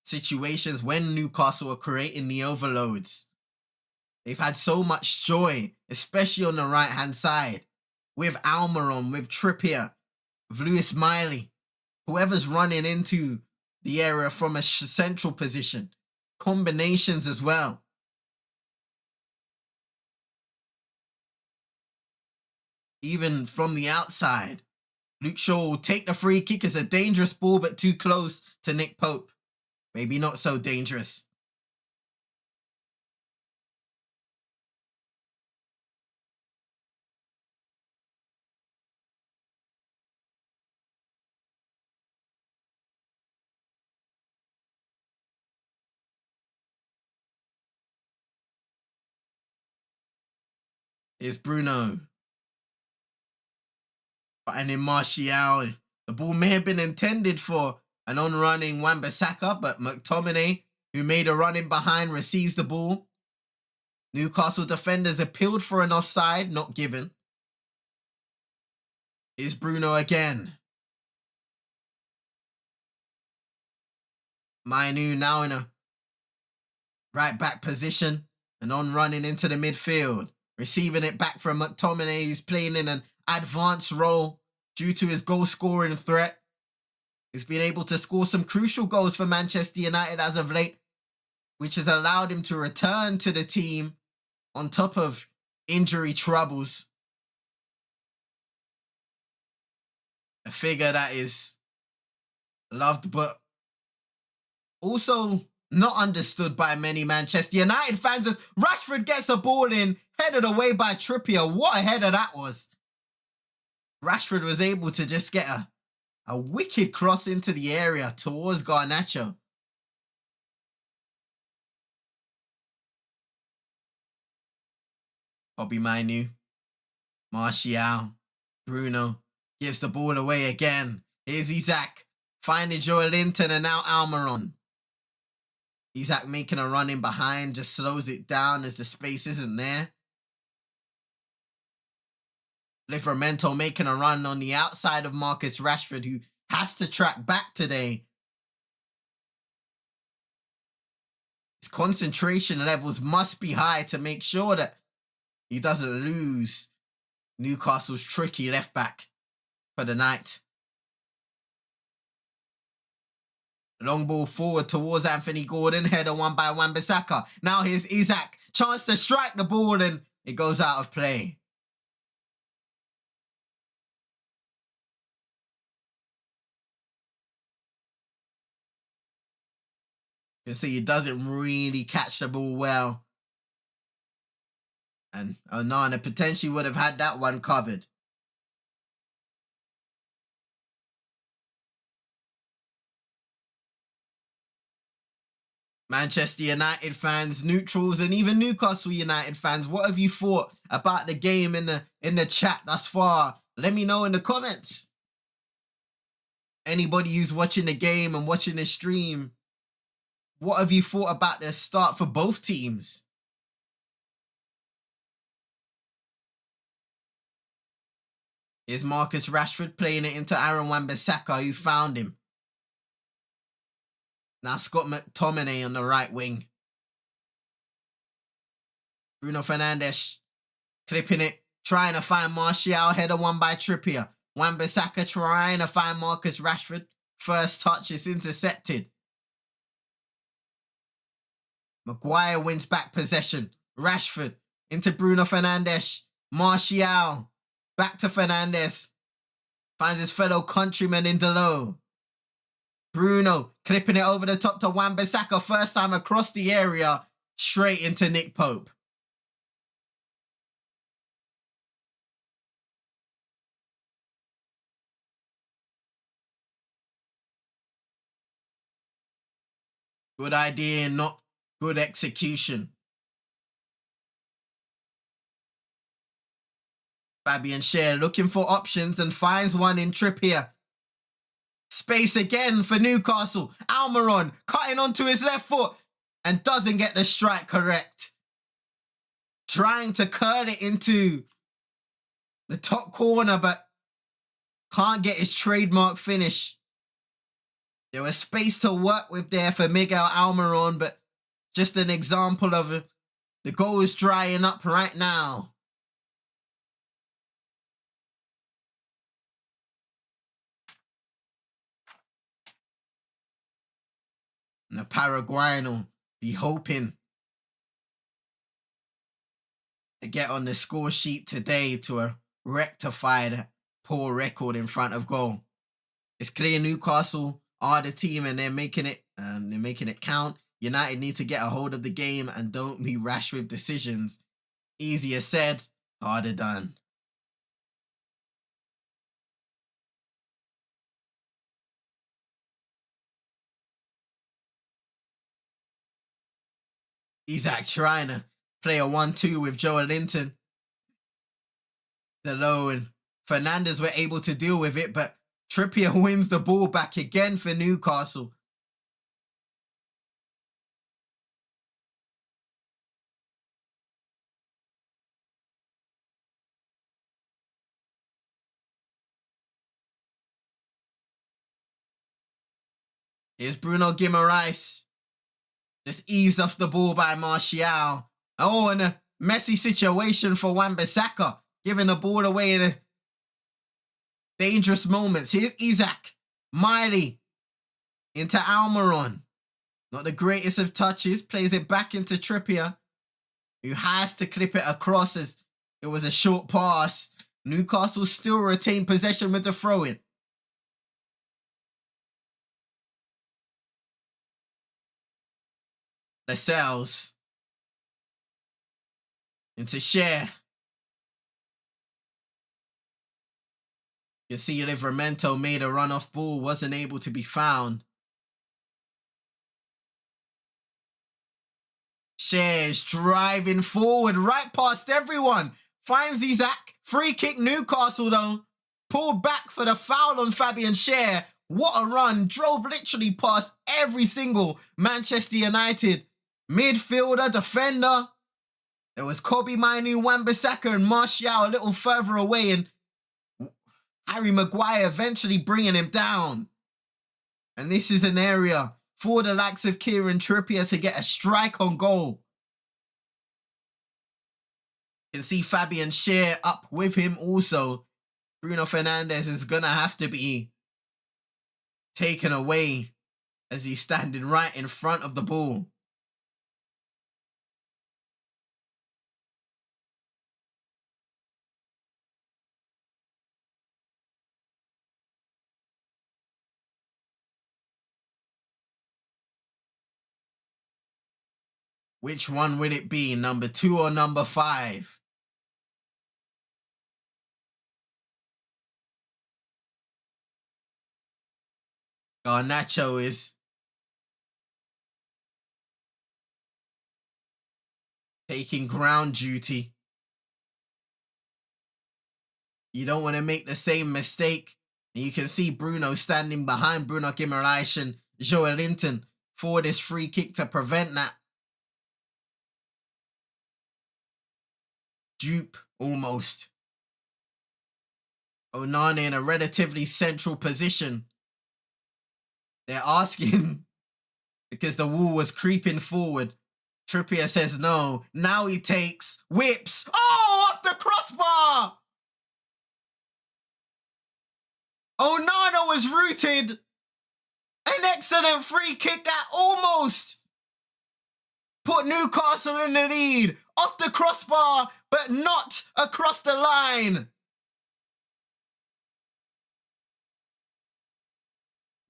situations when Newcastle are creating the overloads. They've had so much joy, especially on the right-hand side. With Almiron, with Trippier, with Lewis Miley. Whoever's running into the area from a central position. Combinations as well. Even from the outside. Luke Shaw will take the free kick. It's a dangerous ball, but too close to Nick Pope. Maybe not so dangerous. Here's Bruno. And in Martial, the ball may have been intended for an on-running Wan-Bissaka, but McTominay, who made a run in behind, receives the ball. Newcastle defenders appealed for an offside, not given. Here's Bruno again. Mainu now in a right back position and on running into the midfield. Receiving it back from McTominay, who's playing in an advanced role due to his goal scoring threat. He's been able to score some crucial goals for Manchester United as of late, which has allowed him to return to the team on top of injury troubles. A figure that is loved but also not understood by many Manchester United fans as Rashford gets a ball in, headed away by Trippier. What a header that was. Rashford was able to just get a wicked cross into the area towards Garnacho. Bobby Mainu, Martial, Bruno gives the ball away again. Here's Isak finding Joel Linton and now Almiron. Isak making a run in behind, just slows it down as the space isn't there. Livramento making a run on the outside of Marcus Rashford, who has to track back today. His concentration levels must be high to make sure that he doesn't lose Newcastle's tricky left back for the night. Long ball forward towards Anthony Gordon. Header won by Wan-Bissaka. Now here's Isak. Chance to strike the ball and it goes out of play. You can see he doesn't really catch the ball well. And Onana potentially would have had that one covered. Manchester United fans, neutrals, and even Newcastle United fans, what have you thought about the game in the chat thus far? Let me know in the comments. Anybody who's watching the game and watching the stream, what have you thought about the start for both teams? Here's Marcus Rashford playing it into Aaron Wan-Bissaka, who found him. Now Scott McTominay on the right wing. Bruno Fernandes clipping it, trying to find Martial. Header won by Trippier. Wan-Bissaka trying to find Marcus Rashford. First touch is intercepted. Maguire wins back possession. Rashford into Bruno Fernandes. Martial back to Fernandes. Finds his fellow countryman in Delo. Bruno clipping it over the top to Wan-Bissaka. First time across the area, straight into Nick Pope. Good idea, not good execution. Fabian Schär looking for options and finds one in Trippier. Space again for Newcastle. Almiron cutting onto his left foot and doesn't get the strike correct. Trying to curl it into the top corner, but can't get his trademark finish. There was space to work with there for Miguel Almiron, but just an example of the goal is drying up right now. And the Paraguayan will be hoping to get on the score sheet today to rectify the poor record in front of goal. It's clear Newcastle are the team and they're making it count. United need to get a hold of the game and don't be rash with decisions. Easier said, harder done. Isak trying to play a 1-2 with Joelinton. The low and Fernandes were able to deal with it, but Trippier wins the ball back again for Newcastle. Here's Bruno Guimaraes. Just eased off the ball by Martial. Oh, and a messy situation for Wan-Bissaka, giving the ball away in a dangerous moments. Here's Isak. Miley into Almiron. Not the greatest of touches. Plays it back into Trippier, who has to clip it across as it was a short pass. Newcastle still retain possession with the throw-in. Lascelles into Schär. You see Livramento made a run-off ball, wasn't able to be found. Schär's driving forward right past everyone. Finds Isak. Free kick Newcastle though. Pulled back for the foul on Fabian Schär. What a run. Drove literally past every single Manchester United midfielder, defender. There was Kobe Mainu, Wan-Bissaka and Martial a little further away, and Harry Maguire eventually bringing him down. And this is an area for the likes of Kieran Trippier to get a strike on goal. You can see Fabian Schär up with him also. Bruno Fernandes is going to have to be taken away as he's standing right in front of the ball. Which one will it be, number 2 or number 5? Garnacho is taking ground duty. You don't want to make the same mistake. And you can see Bruno standing behind Bruno Guimaraes and Joelinton for this free kick to prevent that. Dupe, almost. Onana in a relatively central position. They're asking because the wall was creeping forward. Trippier says no. Now he takes, whips. Oh, off the crossbar! Onana was rooted. An excellent free kick that almost put Newcastle in the lead. Off the crossbar, but not across the line.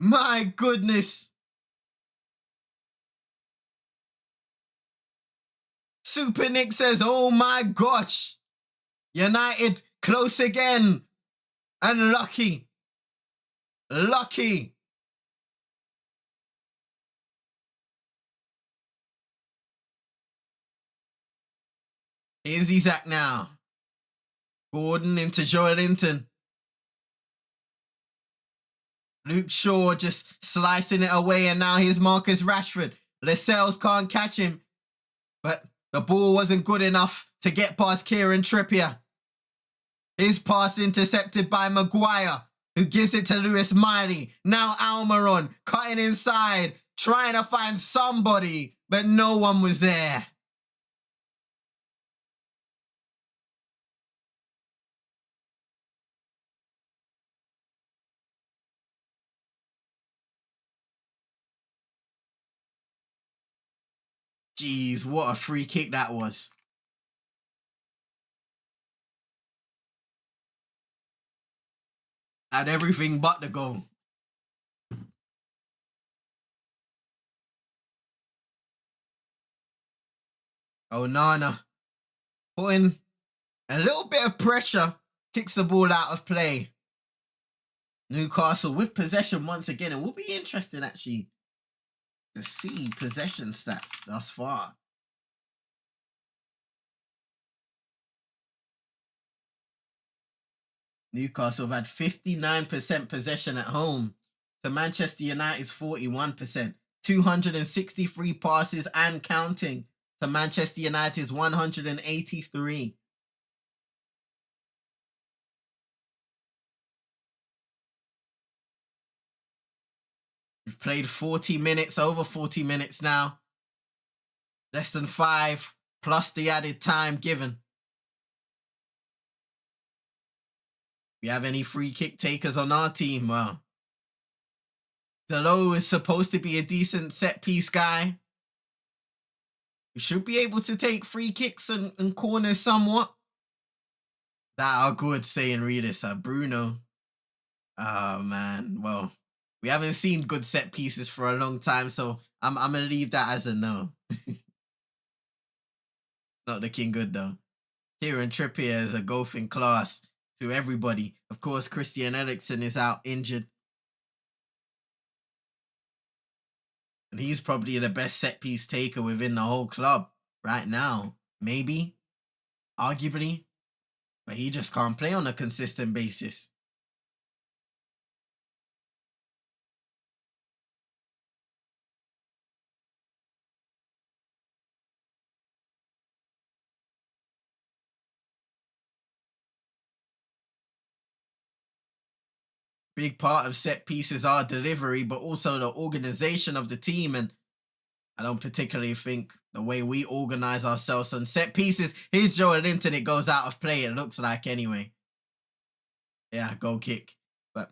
My goodness. Super Nick says, oh my gosh. United close again. And lucky. Lucky. Here's Isaac now. Gordon into Joe Linton. Luke Shaw just slicing it away, and now here's Marcus Rashford. Lascelles can't catch him, but the ball wasn't good enough to get past Kieran Trippier. His pass intercepted by Maguire, who gives it to Lewis Miley. Now Almiron cutting inside, trying to find somebody, but no one was there. Jeez, what a free kick that was. Had everything but the goal. Onana putting a little bit of pressure, kicks the ball out of play. Newcastle with possession once again. It will be interesting actually to see possession stats thus far. Newcastle have had 59% possession at home to Manchester United's 41%. 263 passes and counting to Manchester United's 183. We've played 40 minutes, over 40 minutes now. Less than 5, plus the added time given. We have any free kick takers on our team? Well, Delo is supposed to be a decent set piece guy. We should be able to take free kicks and corners somewhat. That are good, saying Redis. Bruno. Oh, man. Well, we haven't seen good set pieces for a long time, so I'm going to leave that as a no. Not looking good, though. Kieran Trippier is a golfing class to everybody. Of course, Christian Eriksen is out injured. And he's probably the best set piece taker within the whole club right now. Maybe. Arguably. But he just can't play on a consistent basis. Big part of set pieces are delivery, but also the organization of the team. And I don't particularly think the way we organize ourselves on set pieces. Here's Joe Linton. It goes out of play, it looks like, anyway. Yeah, goal kick. But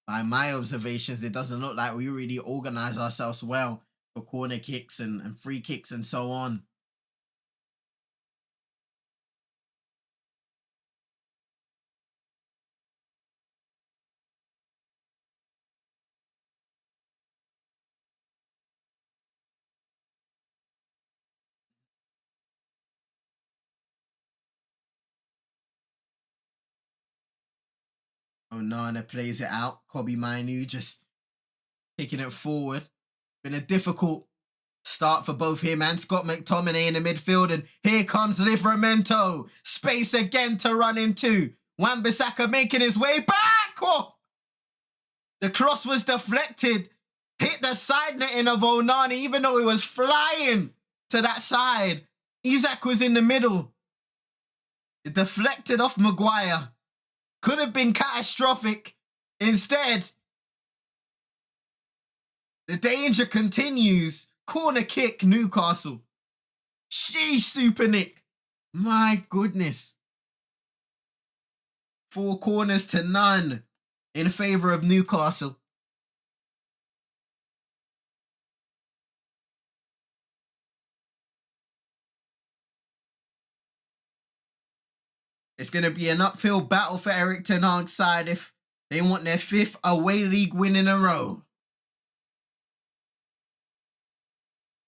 by my observations, it doesn't look like we really organize ourselves well for corner kicks and free kicks and so on. Onana plays it out. Kobe Mainu just taking it forward. Been a difficult start for both him and Scott McTominay in the midfield. And here comes Livramento. Space again to run into. Wan-Bissaka making his way back. Oh! The cross was deflected. Hit the side netting of Onana, even though it was flying to that side. Isaac was in the middle. It deflected off Maguire. Could have been catastrophic. Instead, the danger continues. Corner kick, Newcastle. Sheesh, Super Nick. My goodness. 4 corners to none in favour of Newcastle. It's going to be an uphill battle for Erik ten Hag's side if They want their 5th away league win in a row.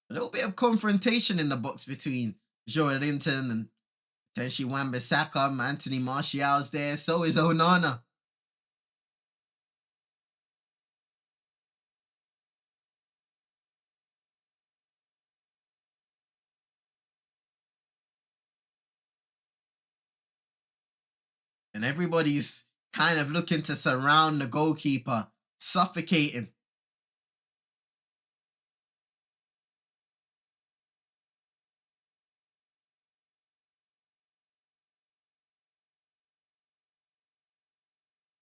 A little bit of confrontation in the box between Joelinton and potentially Wan-Bissaka. Anthony Martial's there. So is Onana. And everybody's kind of looking to surround the goalkeeper, suffocate him.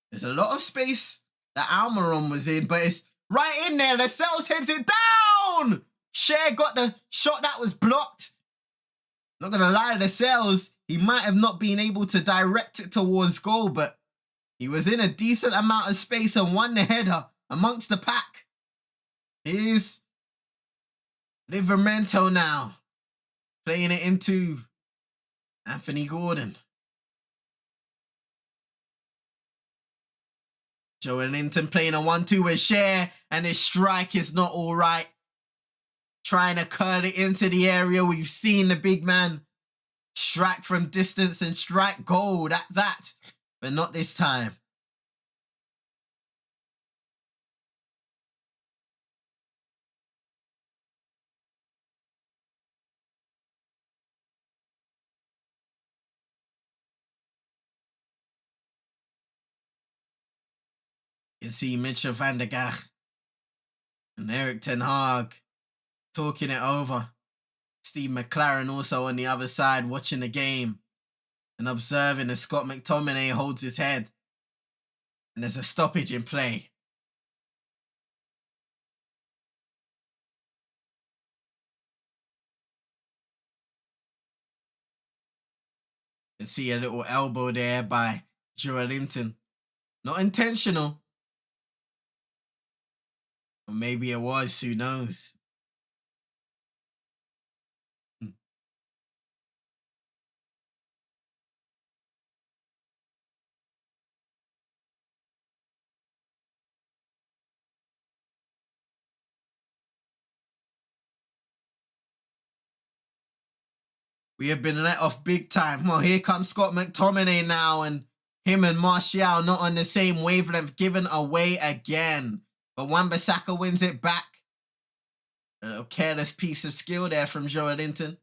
There's a lot of space that Almiron was in, but it's right in there. Lascelles heads it down. Cher got the shot that was blocked. Not going to lie, Lascelles, he might have not been able to direct it towards goal, but he was in a decent amount of space and won the header amongst the pack. Here's Livramento now, playing it into Anthony Gordon. Joelinton playing a 1-2 with Cher, and his strike is not all right. Trying to curl it into the area. We've seen the big man strike from distance and strike goal. That's that. But not this time. You can see Mitchell van der Gaag and Erik ten Hag talking it over. Steve McLaren also on the other side watching the game and observing as Scott McTominay holds his head. And there's a stoppage in play. You can see a little elbow there by Joelinton. Not intentional. Or maybe it was, who knows? We have been let off big time. Well, here comes Scott McTominay now, and him and Martial not on the same wavelength, given away again. But Wan-Bissaka wins it back. A little careless piece of skill there from Joelinton.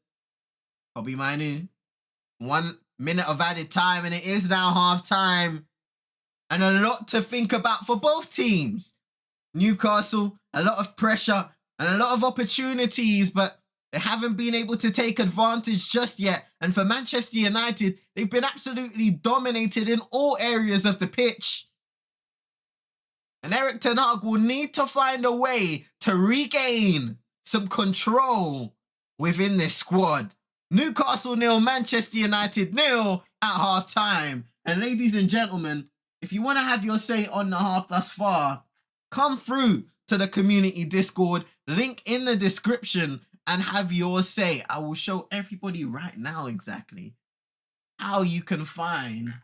Kobbie Mainoo. 1 minute of added time, and it is now half time. And a lot to think about for both teams. Newcastle, a lot of pressure and a lot of opportunities, but they haven't been able to take advantage just yet. And for Manchester United, they've been absolutely dominated in all areas of the pitch. And Erik ten Hag will need to find a way to regain some control within this squad. Newcastle 0, Manchester United 0 at half time. And ladies and gentlemen, if you want to have your say on the half thus far, come through to the community Discord, link in the description, and have your say. I will show everybody right now exactly how you can find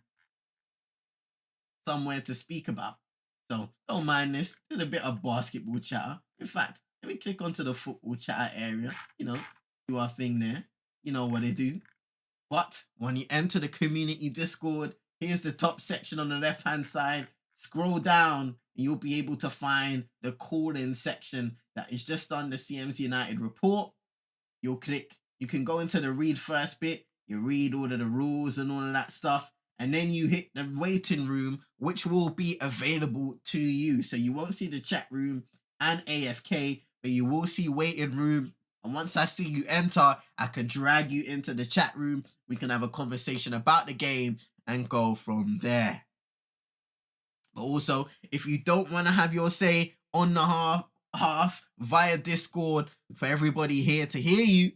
somewhere to speak about. So don't mind this. There's a bit of basketball chatter. In fact, let me click onto the football chatter area. You know, do our thing there. You know what they do. But when you enter the community Discord, here's the top section on the left-hand side. Scroll down and you'll be able to find the call-in section that is just on the CMC United report. You'll click, you can go into the read first bit, you read all of the rules and all of that stuff, and then you hit the waiting room, which will be available to you. So you won't see the chat room and AFK, but you will see waiting room. And once I see you enter, I can drag you into the chat room. We can have a conversation about the game and go from there. But also, if you don't want to have your say on the half via Discord for everybody here to hear you,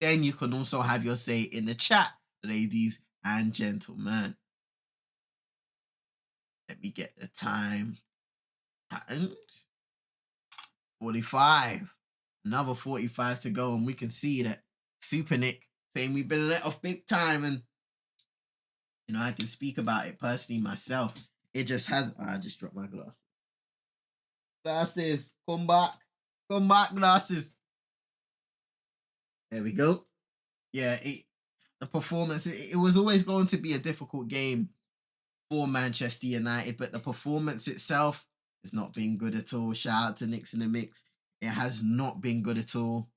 then you can also have your say in the chat, ladies and gentlemen. Let me get the time. And 45. Another 45 to go, and we can see that Super Nick saying we've been let off big time, and you know, I can speak about it personally myself. It just has. I just dropped my glass. Glasses, come back. Come back, glasses. There we go. Yeah, the performance, it was always going to be a difficult game for Manchester United, but the performance itself has not been good at all. Shout out to Knicks in the Mix. It has not been good at all.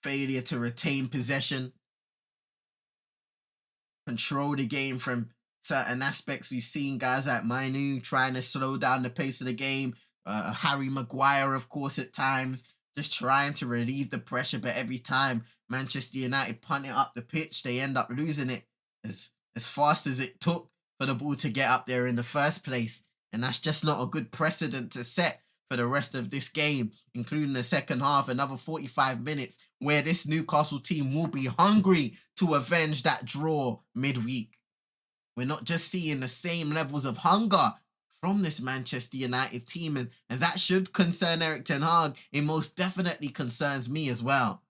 Failure to retain possession, control the game from certain aspects. We've seen guys like Mainu trying to slow down the pace of the game. Harry Maguire, of course, at times, just trying to relieve the pressure. But every time Manchester United punt it up the pitch, they end up losing it as fast as it took for the ball to get up there in the first place. And that's just not a good precedent to set for the rest of this game, including the second half, another 45 minutes, where this Newcastle team will be hungry to avenge that draw midweek. We're not just seeing the same levels of hunger from this Manchester United team, and that should concern Erik ten Hag. It most definitely concerns me as well.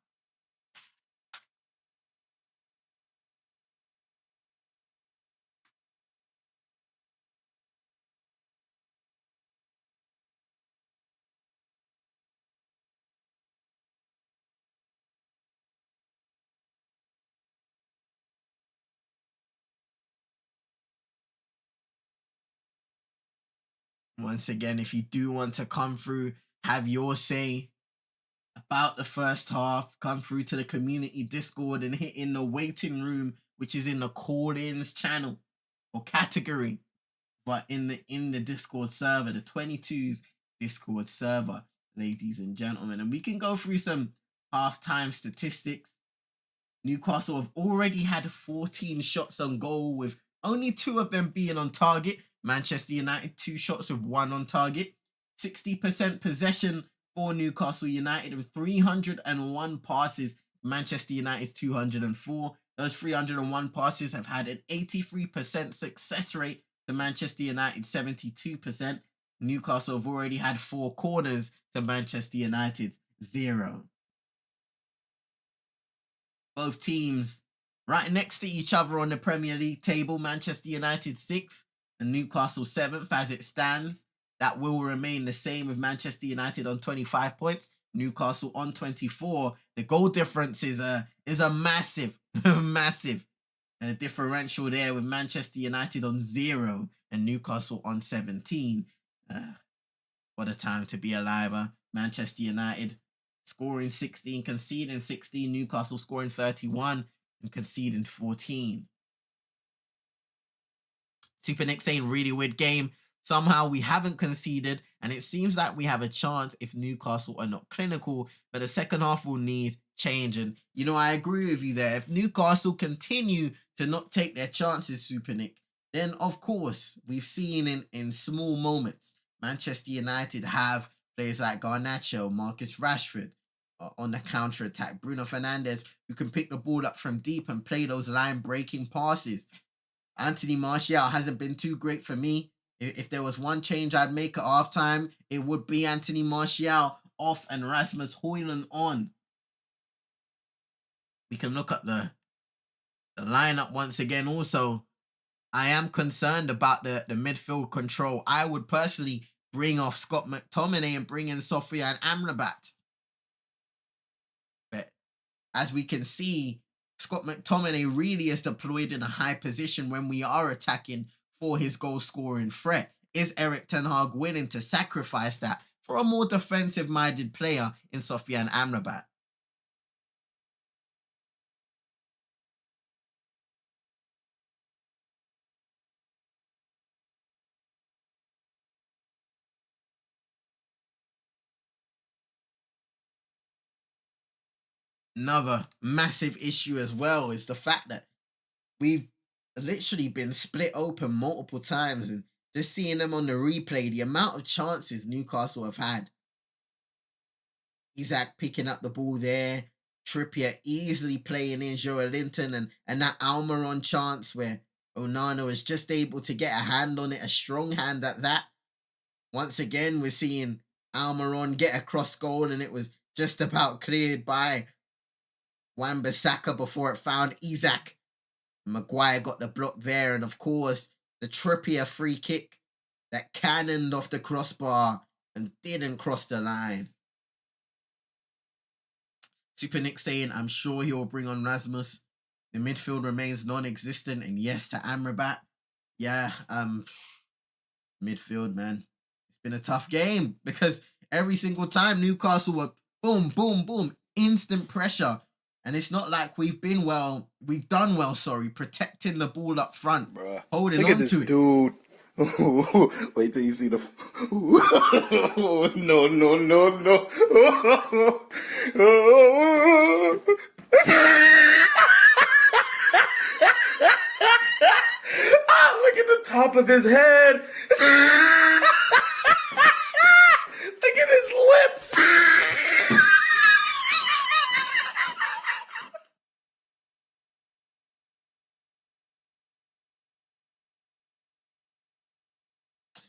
Once again, if you do want to come through, have your say about the first half, come through to the community Discord and hit in the waiting room, which is in the call-ins channel or category, but in the Discord server, the 22's Discord server, ladies and gentlemen. And we can go through some halftime statistics. Newcastle have already had 14 shots on goal, with only 2 of them being on target. Manchester United, 2 shots with 1 on target. 60% possession for Newcastle United with 301 passes. Manchester United's 204. Those 301 passes have had an 83% success rate to Manchester United 72%. Newcastle have already had 4 corners to Manchester United's 0. Both teams right next to each other on the Premier League table. Manchester United 6th and Newcastle 7th as it stands. That will remain the same with Manchester United on 25 points, Newcastle on 24. The goal difference is a massive, massive differential there, with Manchester United on 0 and Newcastle on 17. What a time to be alive. Manchester United scoring 16, conceding 16. Newcastle scoring 31 and conceding 14. Super Nick saying really weird game. Somehow we haven't conceded, and it seems like we have a chance if Newcastle are not clinical, but the second half will need change. And, you know, I agree with you there. If Newcastle continue to not take their chances, Super Nick, then, of course, we've seen in small moments, Manchester United have players like Garnacho, Marcus Rashford on the counter-attack, Bruno Fernandes, who can pick the ball up from deep and play those line-breaking passes. Anthony Martial hasn't been too great for me. If there was one change I'd make at halftime, it would be Anthony Martial off and Rasmus Højlund on. We can look at the lineup once again. Also, I am concerned about the midfield control. I would personally bring off Scott McTominay and bring in Sofiane Amrabat. But as we can see, Scott McTominay really is deployed in a high position when we are attacking for his goal-scoring threat. Is Erik ten Hag willing to sacrifice that for a more defensive-minded player in Sofiane Amrabat? Another massive issue as well is the fact that we've literally been split open multiple times, and just seeing them on the replay, the amount of chances Newcastle have had. Isak picking up the ball there, Trippier easily playing in Joelinton, and that Almiron chance where Onana is just able to get a hand on it, a strong hand at that. Once again, we're seeing Almiron get a cross goal, and it was just about cleared by Wan-Bissaka before it found Isak. Maguire got the block there, and of course, the Trippier free kick that cannoned off the crossbar and didn't cross the line. Super Nick saying, I'm sure he will bring on Rasmus. The midfield remains non-existent, and yes to Amrabat. Yeah, midfield, man. It's been a tough game because every single time Newcastle were boom, boom, boom, instant pressure. And it's not like we've done well, protecting the ball up front, bruh. holding Look on at this to it. dude. Wait till you see the. No, no, no, no. Look at the top of his head. Look at his lips.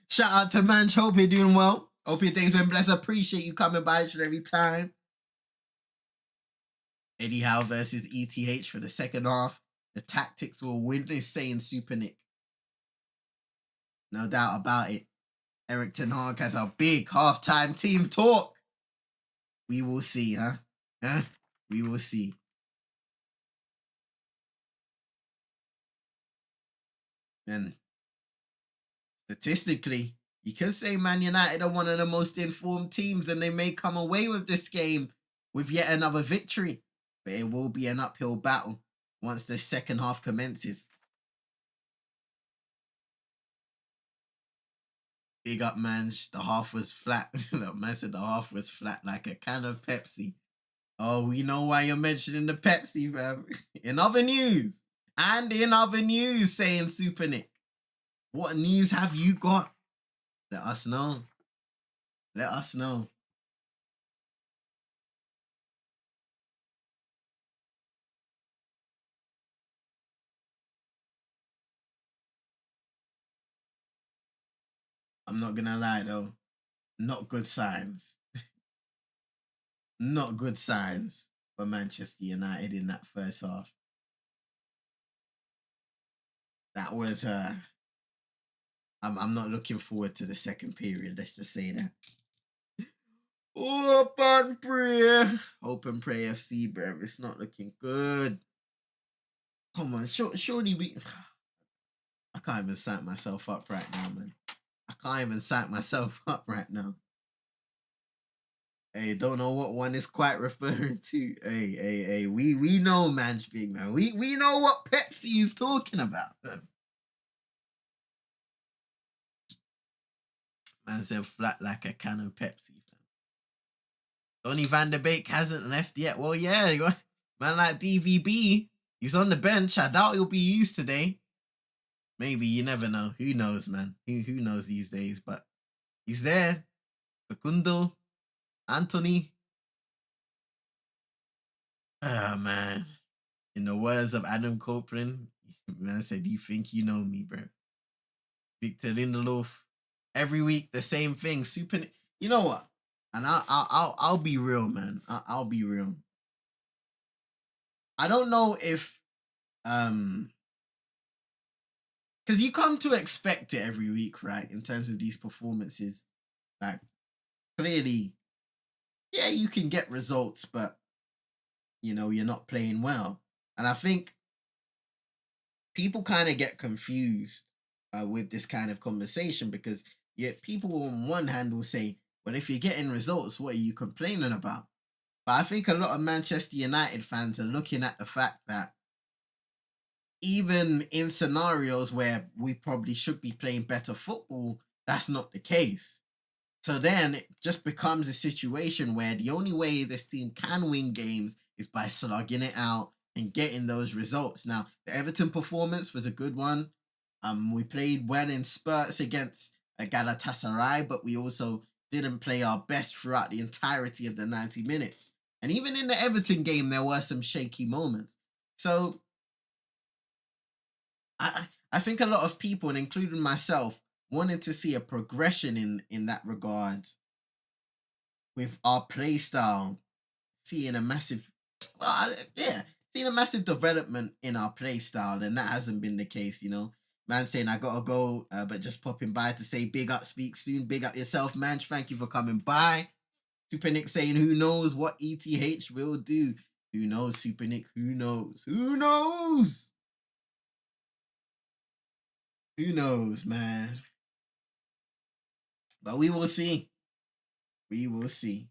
Shout out to Manch. Hope you're doing well. Hope your day's been blessed. Appreciate you coming by each and every time. Eddie Howe versus ETH for the second half. The tactics will win this, saying Super Nick. No doubt about it. Erik Ten Hag has a big halftime team talk. We will see, huh? We will see. And statistically, you can say Man United are one of the most informed teams and they may come away with this game with yet another victory. But it will be an uphill battle once the second half commences. Big up, man. The half was flat. Man said the half was flat like a can of Pepsi. Oh, we know why you're mentioning the Pepsi, fam. In other news, saying Super Nick. What news have you got? Let us know. Let us know. I'm not gonna lie though. Not good signs. Not good signs for Manchester United in that first half. That was I'm not looking forward to the second period, let's just say that. Hope and pray. Hope and pray FC, bro. It's not looking good. Come on, surely we I can't even psych myself up right now, man. I can't even psych myself up right now. Hey, don't know what one is quite referring to. Hey, we know, man, big man. We know what Pepsi is talking about. Man said flat like a can of Pepsi. Donny van der Beek hasn't left yet. Well, yeah, man like DVB, he's on the bench. I doubt he'll be used today. Maybe, you never know. Who knows, man? Who knows these days? But he's there. Facundo, Anthony. Ah, man. In the words of Adam Copeland, man said, you think you know me, bro. Victor Lindelof. Every week, the same thing. Super. You know what? And I'll be real, man. I'll be real. I don't know if because you come to expect it every week, right? In terms of these performances, like clearly, yeah, you can get results, but you know you're not playing well, and I think people kind of get confused with this kind of conversation because people on one hand will say, "Well, if you're getting results, what are you complaining about?" But I think a lot of Manchester United fans are looking at the fact that even in scenarios where we probably should be playing better football, that's not the case. So then it just becomes a situation where the only way this team can win games is by slugging it out and getting those results. Now, the Everton performance was a good one. We played well in spurts against Galatasaray, but we also didn't play our best throughout the entirety of the 90 minutes. And even in the Everton game, there were some shaky moments. So I think a lot of people, and including myself, wanted to see a progression in that regard with our play style, seeing a massive, seen a massive development in our play style, and that hasn't been the case, you know. Man saying I gotta go, but just popping by to say big up, speak soon, big up yourself, man. Thank you for coming by. Super Nick saying who knows what ETH will do. Who knows, Super Nick? Who knows? Who knows? Who knows, man? But we will see. We will see.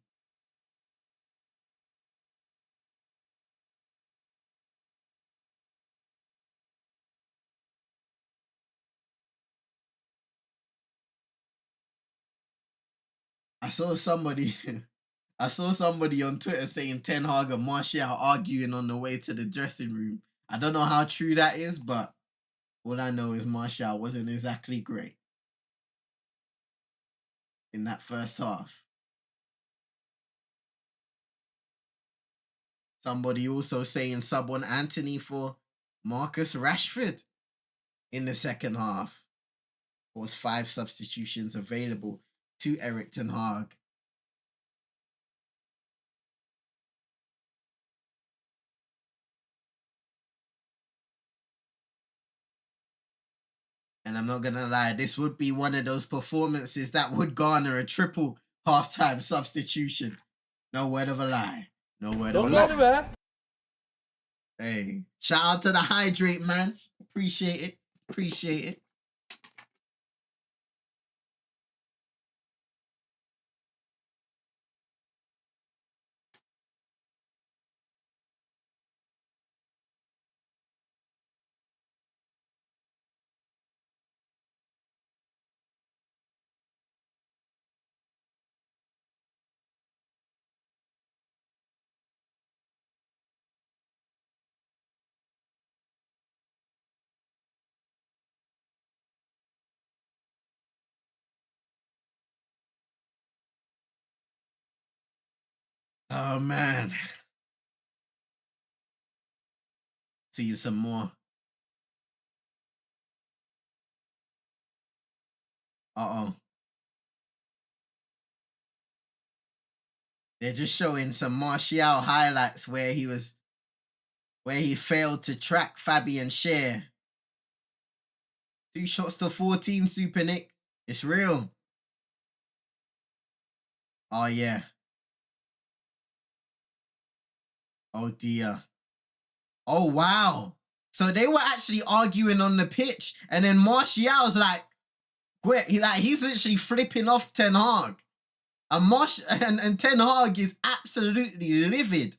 I saw somebody on Twitter saying Ten Hag and Martial arguing on the way to the dressing room. I don't know how true that is, but all I know is Martial wasn't exactly great in that first half. Somebody also saying sub on Anthony for Marcus Rashford in the second half. There was 5 substitutions available to Erik Ten Hag. And I'm not gonna lie, this would be one of those performances that would garner a triple halftime substitution. No word of a lie. No word of a lie. Hey, shout out to the hydrate, man. Appreciate it. Appreciate it. Oh man. Seeing some more. Uh-oh. They're just showing some Martial highlights where he failed to track Fabian Schär. 2 shots to 14, Super Nick. It's real. Oh yeah. Oh dear. Oh wow. So they were actually arguing on the pitch, and then Martial's like, he's literally flipping off Ten Hag. And Ten Hag is absolutely livid.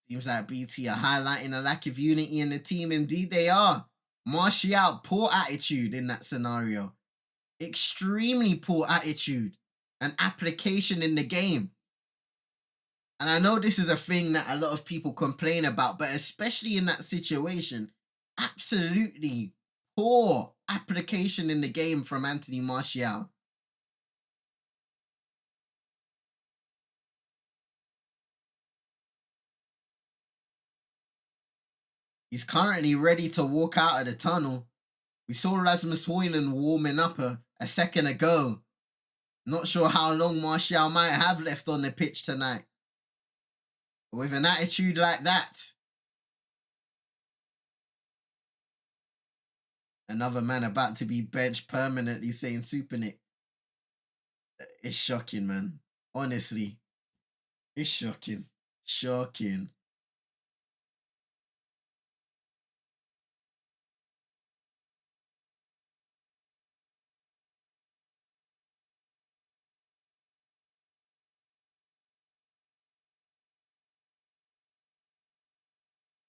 Seems like BT are highlighting a lack of unity in the team. Indeed they are. Martial, poor attitude in that scenario. Extremely poor attitude and application in the game. And I know this is a thing that a lot of people complain about, but especially in that situation, absolutely poor application in the game from Anthony Martial. He's currently ready to walk out of the tunnel. We saw Rasmus Højlund warming up a second ago. Not sure how long Martial might have left on the pitch tonight. With an attitude like that. Another man about to be benched permanently, saying Super Nick. It's shocking, man. Honestly. It's shocking. Shocking.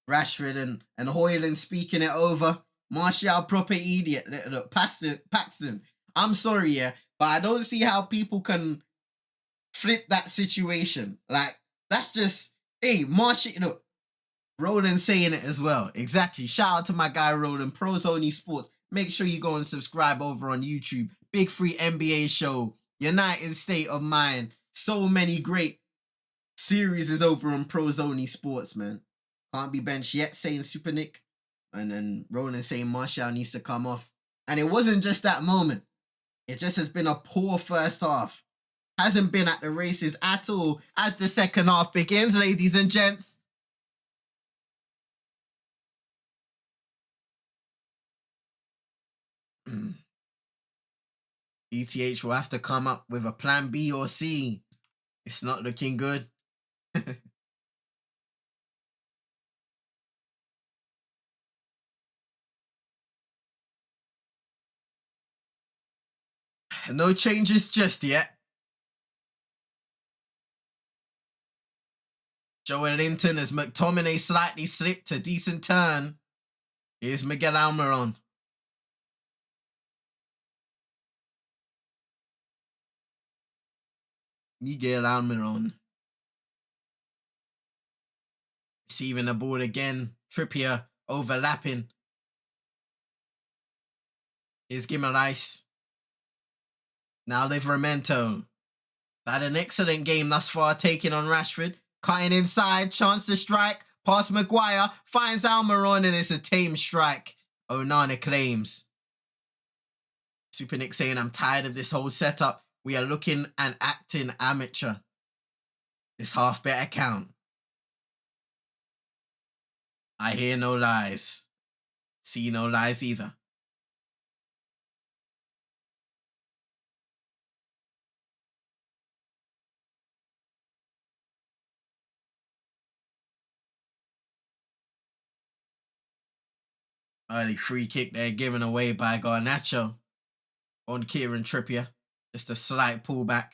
Rashford and Højlund speaking it over. Martial, proper idiot. Look, Paxton. I'm sorry, yeah, but I don't see how people can flip that situation. Like, that's just, hey, Martial, look, Roland saying it as well. Exactly. Shout out to my guy Roland, Pros Only Sports. Make sure you go and subscribe over on YouTube. Big Free NBA show. United State of Mind. So many great series is over on Pros Only Sports, man. Can't be benched yet, saying Super Nick. And then Roland saying Martial needs to come off. And it wasn't just that moment. It just has been a poor first half. hasn't been at the races at all as the second half begins, ladies and gents. ETH will have to come up with a plan B or C. It's not looking good. No changes just yet. Joelinton as McTominay slightly slipped a decent turn. Here's Miguel Almiron. Miguel Almiron. Receiving the ball again. Trippier overlapping. Here's Gimarais. Now Livramento. Had an excellent game thus far, taking on Rashford. Cutting inside, chance to strike. Past Maguire, finds Almiron, and it's a tame strike. Onana claims. Super Nick saying, I'm tired of this whole setup. We are looking and acting amateur. This half better count. I hear no lies. See no lies either. Early free kick there given away by Garnacho on Kieran Trippier. Just a slight pullback.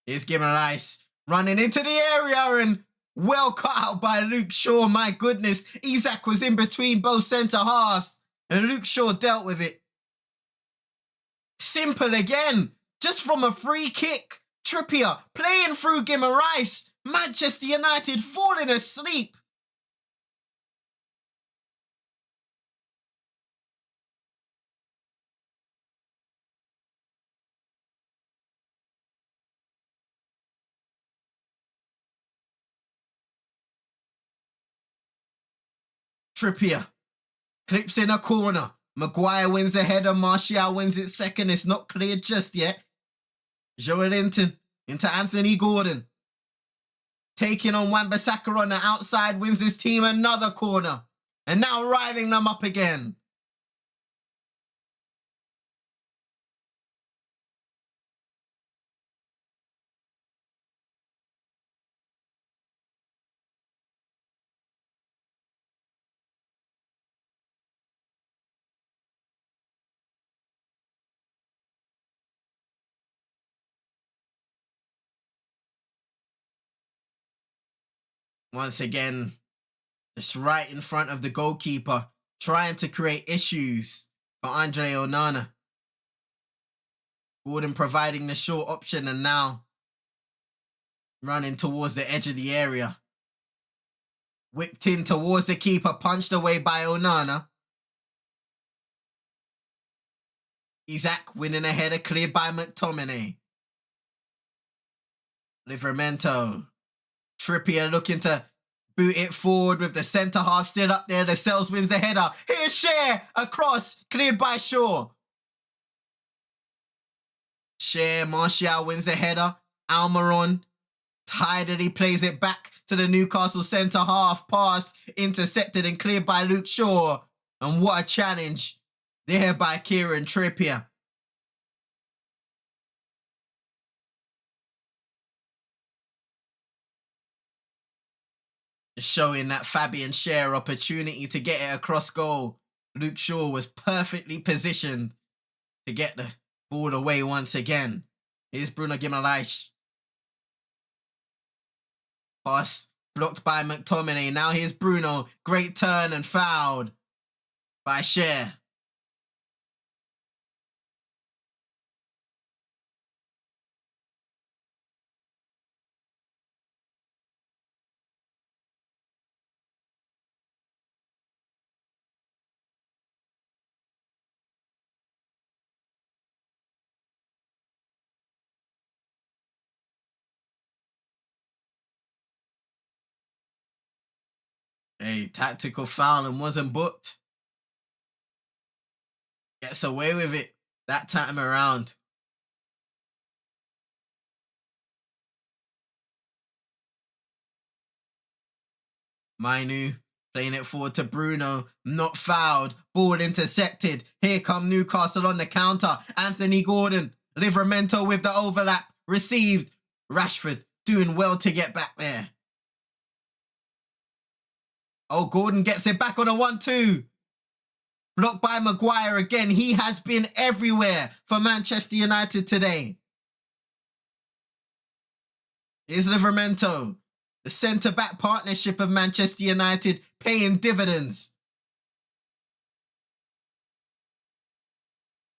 Here's Gimarais running into the area and well cut out by Luke Shaw. My goodness, Isak was in between both centre halves and Luke Shaw dealt with it. Simple again, just from a free kick. Trippier playing through Gimarais. Manchester United falling asleep. Trippier clips in a corner. Maguire wins the header. Martial wins it second. It's not cleared just yet. Joelinton into Anthony Gordon. Taking on Wan-Bissaka on the outside, wins his team another corner. And now riding them up again. Once again, just right in front of the goalkeeper, trying to create issues for Andre Onana. Gordon providing the short option and now running towards the edge of the area. Whipped in towards the keeper, punched away by Onana. Isak winning a header, cleared by McTominay. Livramento. Trippier looking to boot it forward with the centre half still up there. The Lascelles wins the header. Here's Share across, cleared by Shaw. Share, Martial wins the header. Almiron tidily plays it back to the Newcastle centre half. Pass intercepted and cleared by Luke Shaw. And what a challenge there by Kieran Trippier. Showing that Fabian Schär opportunity to get it across goal. Luke Shaw was perfectly positioned to get the ball away once again. Here's Bruno Guimaraes. Pass blocked by McTominay. Now here's Bruno. Great turn and fouled by Schär. A tactical foul and wasn't booked. Gets away with it that time around. Mainu playing it forward to Bruno. Not fouled. Ball intercepted. Here come Newcastle on the counter. Anthony Gordon. Livramento with the overlap. Received. Rashford doing well to get back there. Oh, Gordon gets it back on a 1-2. Blocked by Maguire again. He has been everywhere for Manchester United today. Here's Livramento. The centre-back partnership of Manchester United paying dividends.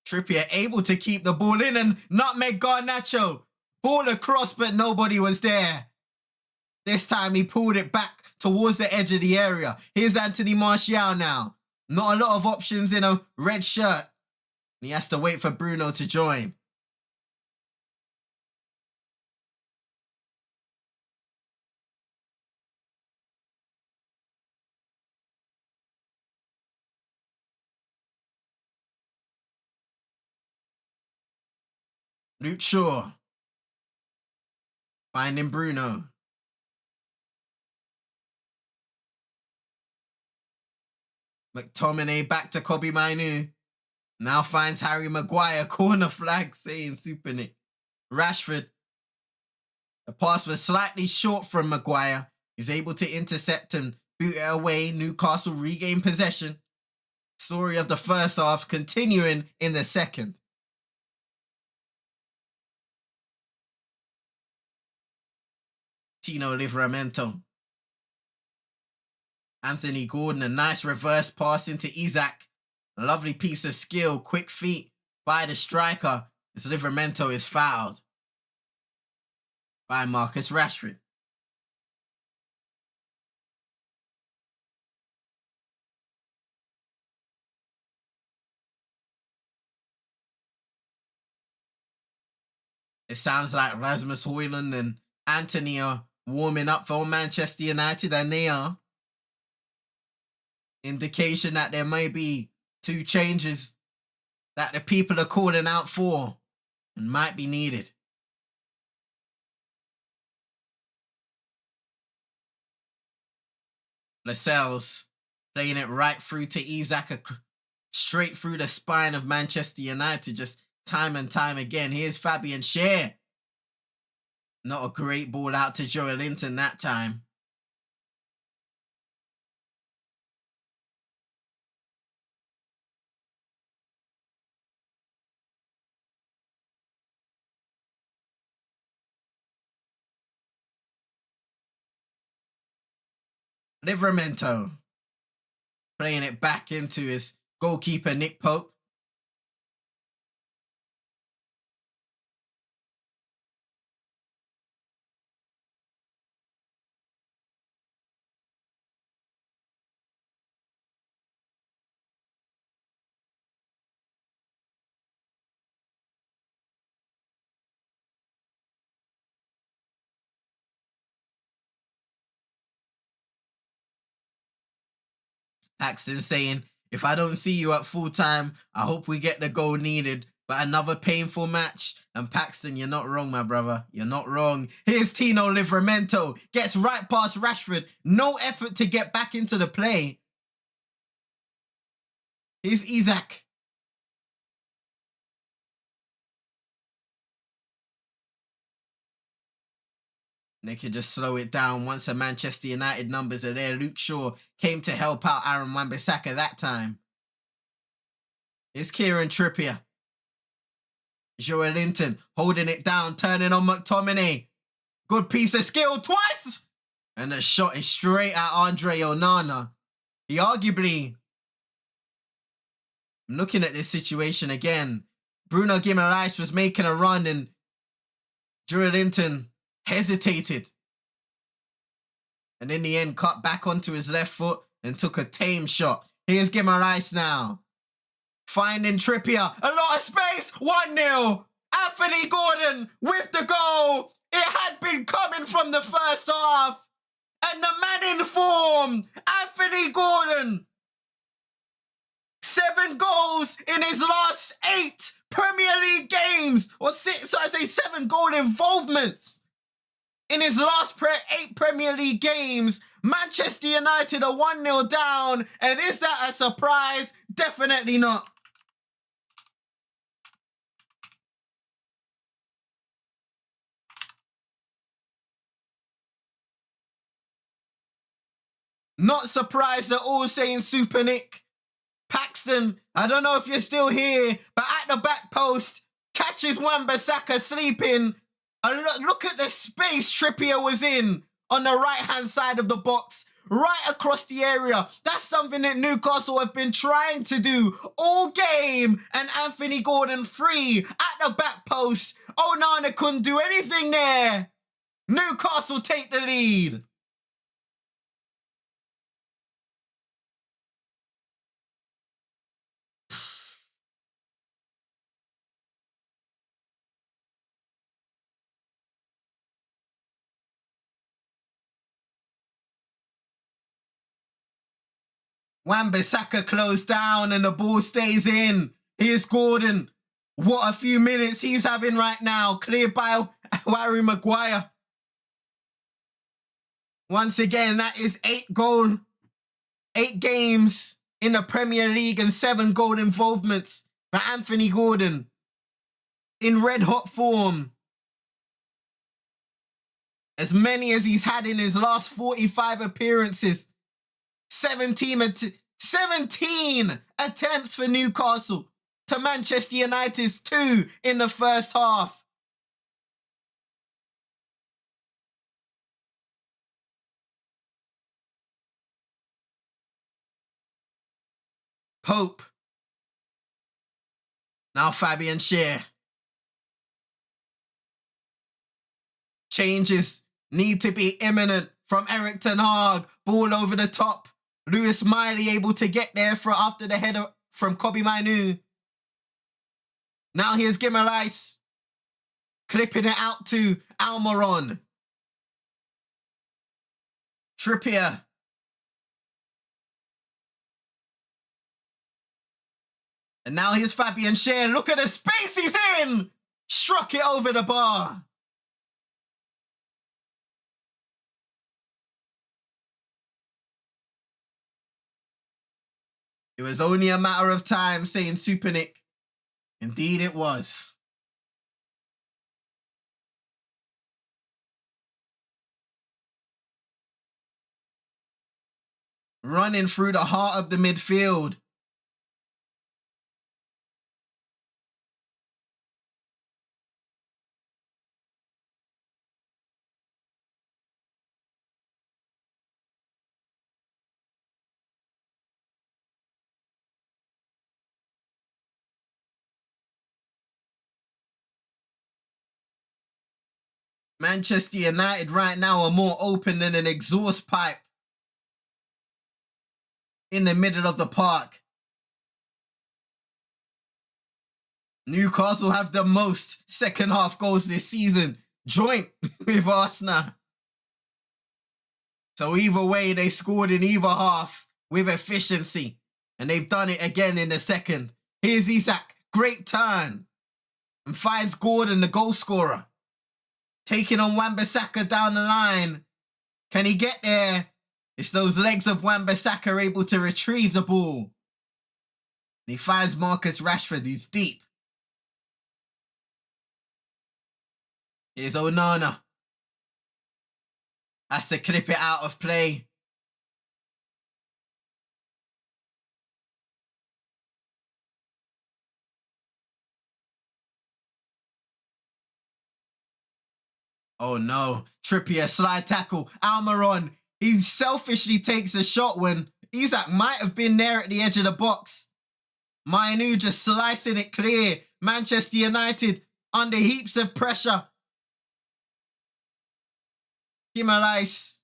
Trippier able to keep the ball in and nutmeg Garnacho. Ball across, but nobody was there. This time he pulled it back towards the edge of the area. Here's Anthony Martial now. Not a lot of options in a red shirt. He has to wait for Bruno to join. Luke Shaw. Finding Bruno. McTominay back to Kobe Mainu. Now finds Harry Maguire. Corner flag saying Super Nick. Rashford. The pass was slightly short from Maguire. He's able to intercept and boot it away. Newcastle regain possession. Story of the first half continuing in the second. Tino Livramento. Anthony Gordon, a nice reverse pass into Isak. A lovely piece of skill, quick feet by the striker as Livramento is fouled by Marcus Rashford. It sounds like Rasmus Højlund and Anthony are warming up for Manchester United, and they are. Indication that there may be 2 changes that the people are calling out for and might be needed. Lascelles playing it right through to Isak, straight through the spine of Manchester United, just time and time again. Here's Fabian Schär. Not a great ball out to Joelinton that time. Livramento playing it back into his goalkeeper, Nick Pope. Paxton saying, if I don't see you at full time, I hope we get the goal needed. But another painful match. And Paxton, you're not wrong, my brother. You're not wrong. Here's Tino Livramento. Gets right past Rashford. No effort to get back into the play. Here's Isak. They could just slow it down once the Manchester United numbers are there. Luke Shaw came to help out Aaron Wan-Bissaka that time. Here's Kieran Trippier. Joelinton holding it down, turning on McTominay. Good piece of skill twice. And the shot is straight at Andre Onana. He arguably... I'm looking at this situation again. Bruno Guimaraes was making a run and Joelinton hesitated. And in the end, cut back onto his left foot and took a tame shot. Here's Guimaraes now. Finding Trippier. A lot of space. 1-0. Anthony Gordon with the goal. It had been coming from the first half. And the man in form, Anthony Gordon. 7 goals in his involvements. In his last 8 Premier League games, Manchester United are 1-0 down. And is that a surprise? Definitely not. Not surprised at all, saying Super Nick. Paxton, I don't know if you're still here, but at the back post, catches Wan-Bissaka sleeping. Look at the space Trippier was in on the right-hand side of the box, right across the area. That's something that Newcastle have been trying to do all game. And Anthony Gordon free at the back post. Onana couldn't do anything there. Newcastle take the lead. Wan-Bissaka closed down and the ball stays in. Here's Gordon. What a few minutes he's having right now. Cleared by Harry Maguire. Once again, that is 8 games in the Premier League and 7 goal involvements for Anthony Gordon. In red-hot form. As many as he's had in his last 45 appearances. 17 attempts for Newcastle to Manchester United's 2 in the first half. Pope. Now Fabian Schär. Changes need to be imminent from Erik ten Hag. Ball over the top. Lewis Miley able to get there after the header from Kobbie Mainoo. Now here's Gimarais. Clipping it out to Almiron. Trippier. And now here's Fabian Schär. Look at the space he's in. Struck it over the bar. It was only a matter of time, saying Super Nick. Indeed it was. Running through the heart of the midfield. Manchester United right now are more open than an exhaust pipe in the middle of the park. Newcastle have the most second half goals this season, joint with Arsenal. So either way, they scored in either half with efficiency. And they've done it again in the second. Here's Isak, great turn. And finds Gordon, the goal scorer. Taking on Wan-Bissaka down the line. Can he get there? It's those legs of Wan-Bissaka able to retrieve the ball. And he finds Marcus Rashford, who's deep. Here's Onana. Has to clip it out of play. Oh no, Trippier, slide tackle, Almiron. He selfishly takes a shot when Isak might have been there at the edge of the box. Mainoo just slicing it clear. Manchester United under heaps of pressure. Gimarais.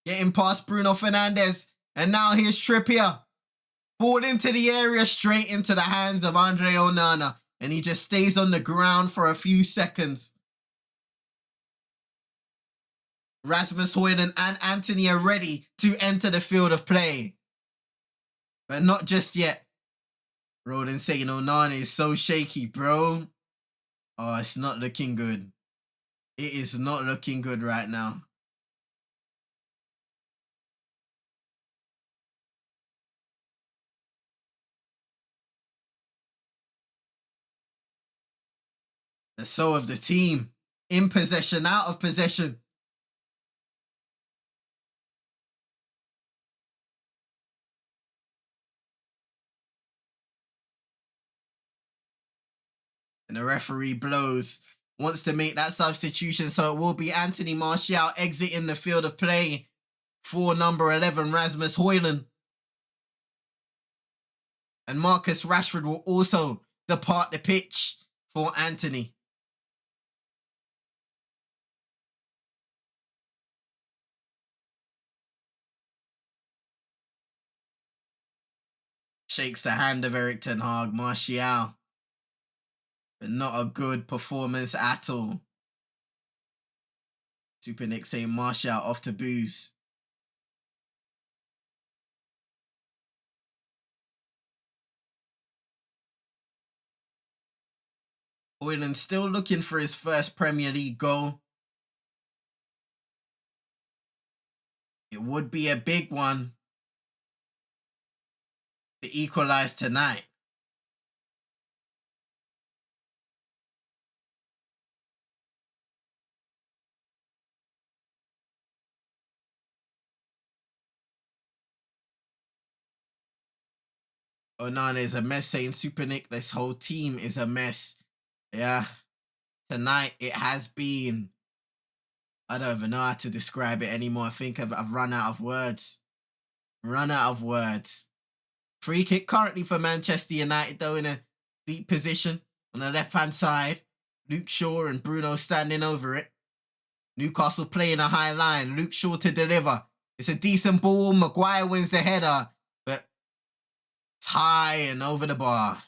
Getting past Bruno Fernandes. And now here's Trippier. Ball into the area, straight into the hands of Andre Onana. And he just stays on the ground for a few seconds. Rasmus Højlund and Anthony are ready to enter the field of play. But not just yet. Roland saying Onana is so shaky, bro. Oh, it's not looking good. It is not looking good right now. The soul of the team. In possession, out of possession. And the referee blows. Wants to make that substitution, so it will be Anthony Martial exiting the field of play for number 11, Rasmus Højlund. And Marcus Rashford will also depart the pitch for Anthony. Shakes the hand of Erik ten Hag, Martial. But not a good performance at all. Super Nick saying Martial off to booze. Højlund still looking for his first Premier League goal. It would be a big one to equalise tonight. Onana is a mess, saying Super Nick, this whole team is a mess. Yeah, tonight it has been, I don't even know how to describe it anymore. I think I've run out of words. Free kick currently for Manchester United, though, in a deep position on the left-hand side. Luke Shaw and Bruno standing over it. Newcastle playing a high line. Luke Shaw to deliver. It's a decent ball. Maguire wins the header, but it's high and over the bar.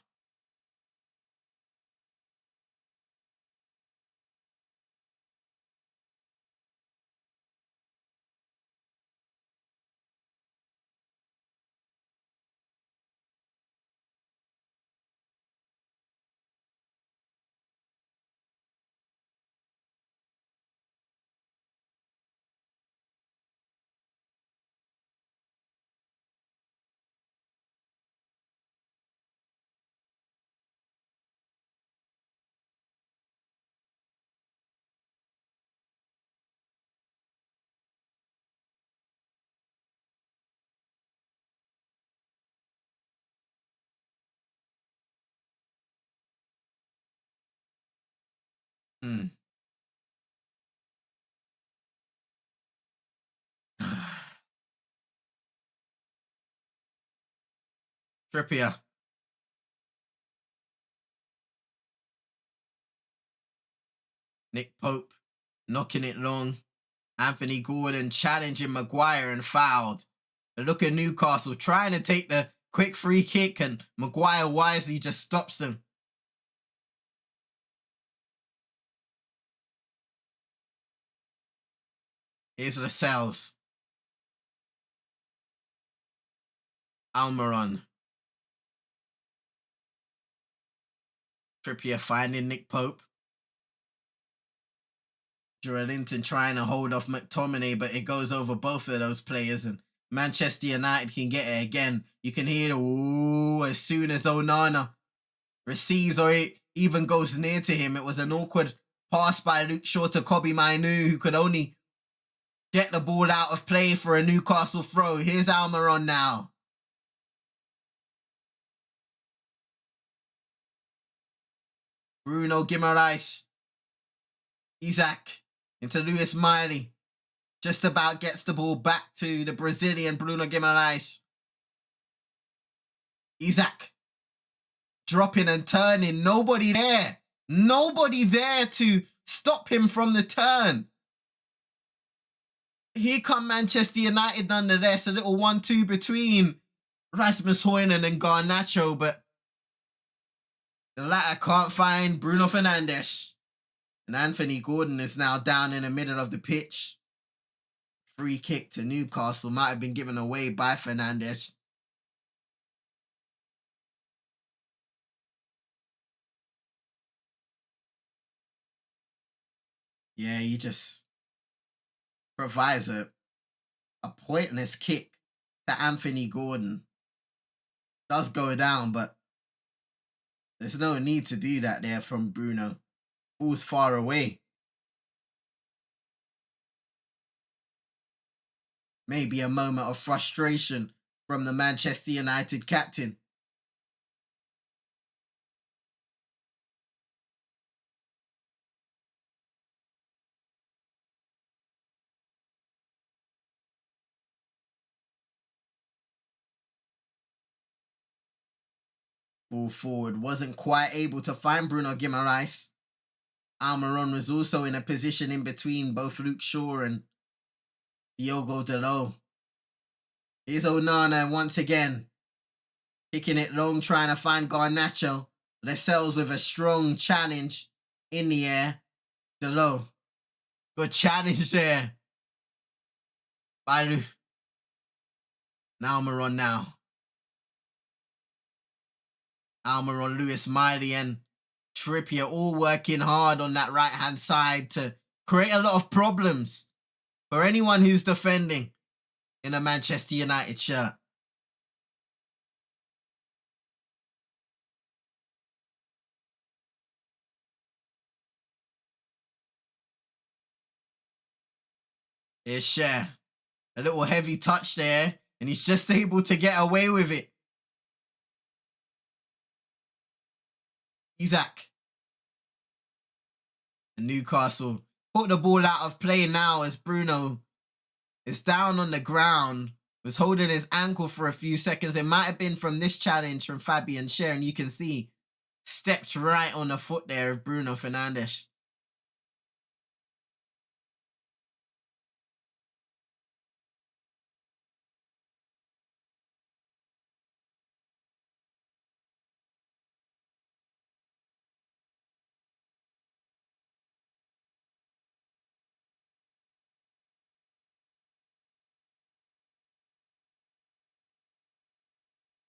Trippier. Nick Pope knocking it long. Anthony Gordon challenging Maguire and fouled. But look at Newcastle trying to take the quick free kick, and Maguire wisely just stops them. Here's Lascelles. Almiron. Trippier finding Nick Pope. Joelinton trying to hold off McTominay, but it goes over both of those players, and Manchester United can get it again. You can hear the ooh as soon as Onana receives or it even goes near to him. It was an awkward pass by Luke Shaw to Kobbie Mainoo, who could only get the ball out of play for a Newcastle throw. Here's Almiron now. Bruno Guimaraes. Isaac into Lewis Miley. Just about gets the ball back to the Brazilian Bruno Guimaraes. Isaac dropping and turning. Nobody there. Nobody there to stop him from the turn. Here come Manchester United nonetheless. A little 1-2 between Rasmus Højlund and Garnacho, but the latter can't find Bruno Fernandes. And Anthony Gordon is now down in the middle of the pitch. Free kick to Newcastle might have been given away by Fernandes. Yeah, he just provides a pointless kick to Anthony Gordon. Does go down, but there's no need to do that there from Bruno. Ball's far away. Maybe a moment of frustration from the Manchester United captain. Ball forward, wasn't quite able to find Bruno Guimaraes. Almiron was also in a position in between both Luke Shaw and Diogo Dalot. Here's Onana once again. Kicking it long, trying to find Garnacho. Lascelles with a strong challenge in the air. Dalot. Good challenge there. By Almiron now. Almiron, Lewis Miley and Trippier all working hard on that right-hand side to create a lot of problems for anyone who's defending in a Manchester United shirt. Here's Cher. A little heavy touch there, and he's just able to get away with it. Isaac. And Newcastle put the ball out of play now as Bruno is down on the ground, was holding his ankle for a few seconds. It might have been from this challenge from Fabian Cher, and you can see stepped right on the foot there of Bruno Fernandes.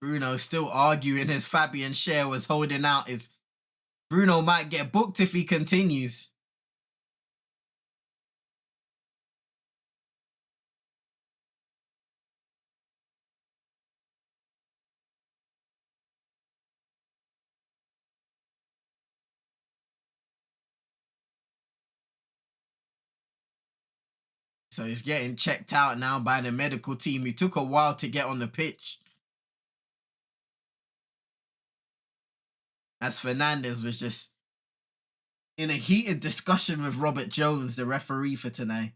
Bruno still arguing as Fabian Cher was holding out. Bruno might get booked if he continues. So he's getting checked out now by the medical team. He took a while to get on the pitch. As Fernandes was just in a heated discussion with Robert Jones, the referee for tonight.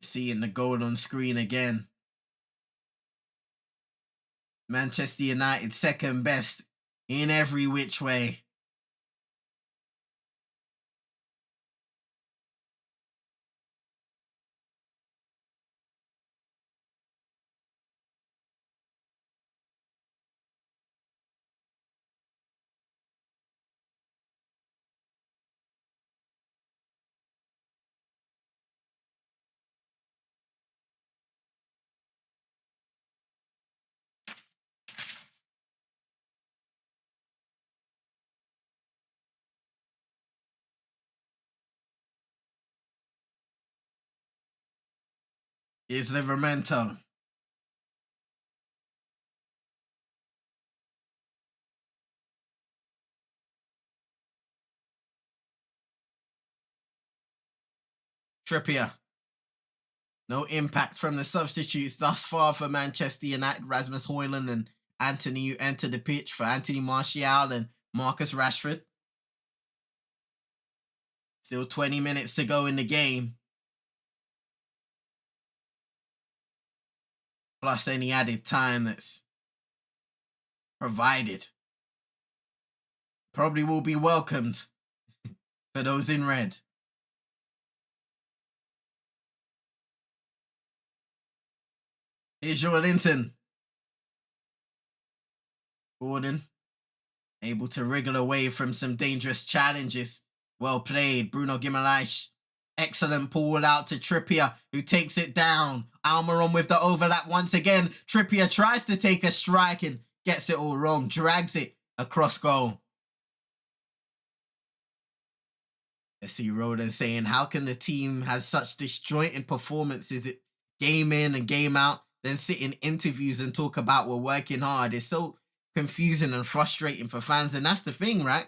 Seeing the goal on screen again. Manchester United second best in every which way. Here's Livramento. Trippier. No impact from the substitutes thus far for Manchester United. Rasmus Højlund and Anthony who entered the pitch for Anthony Martial and Marcus Rashford. Still 20 minutes to go in the game. Plus any added time that's provided. Probably will be welcomed for those in red. Here's Joelinton. Gordon, able to wriggle away from some dangerous challenges. Well played, Bruno Guimaraes. Excellent pull out to Trippier, who takes it down. Almiron with the overlap once again. Trippier tries to take a strike and gets it all wrong. Drags it across goal. Let's see Roden saying, how can the team have such disjointed performances game in and game out, then sit in interviews and talk about we're working hard? It's so confusing and frustrating for fans. And that's the thing, right?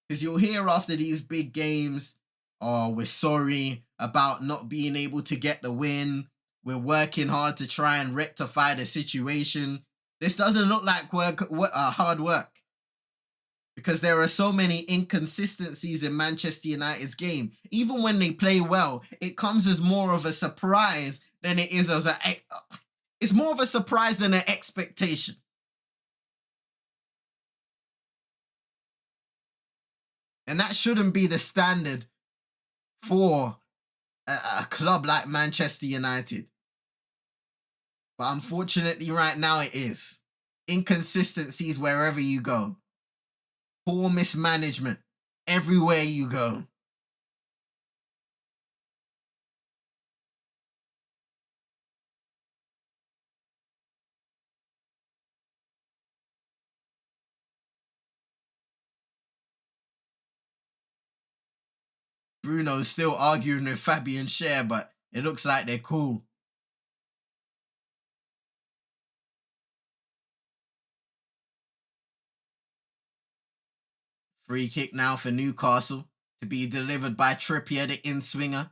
Because you'll hear after these big games, oh, we're sorry about not being able to get the win. We're working hard to try and rectify the situation. This doesn't look like hard work. Because there are so many inconsistencies in Manchester United's game. Even when they play well, it comes as more of a surprise than it is as it's more of a surprise than an expectation. And that shouldn't be the standard for a club like Manchester United. But unfortunately, right now it is. Inconsistencies wherever you go. Poor mismanagement everywhere you go. Bruno's still arguing with Fabian Schär, but it looks like they're cool. Free kick now for Newcastle to be delivered by Trippier, the in-swinger.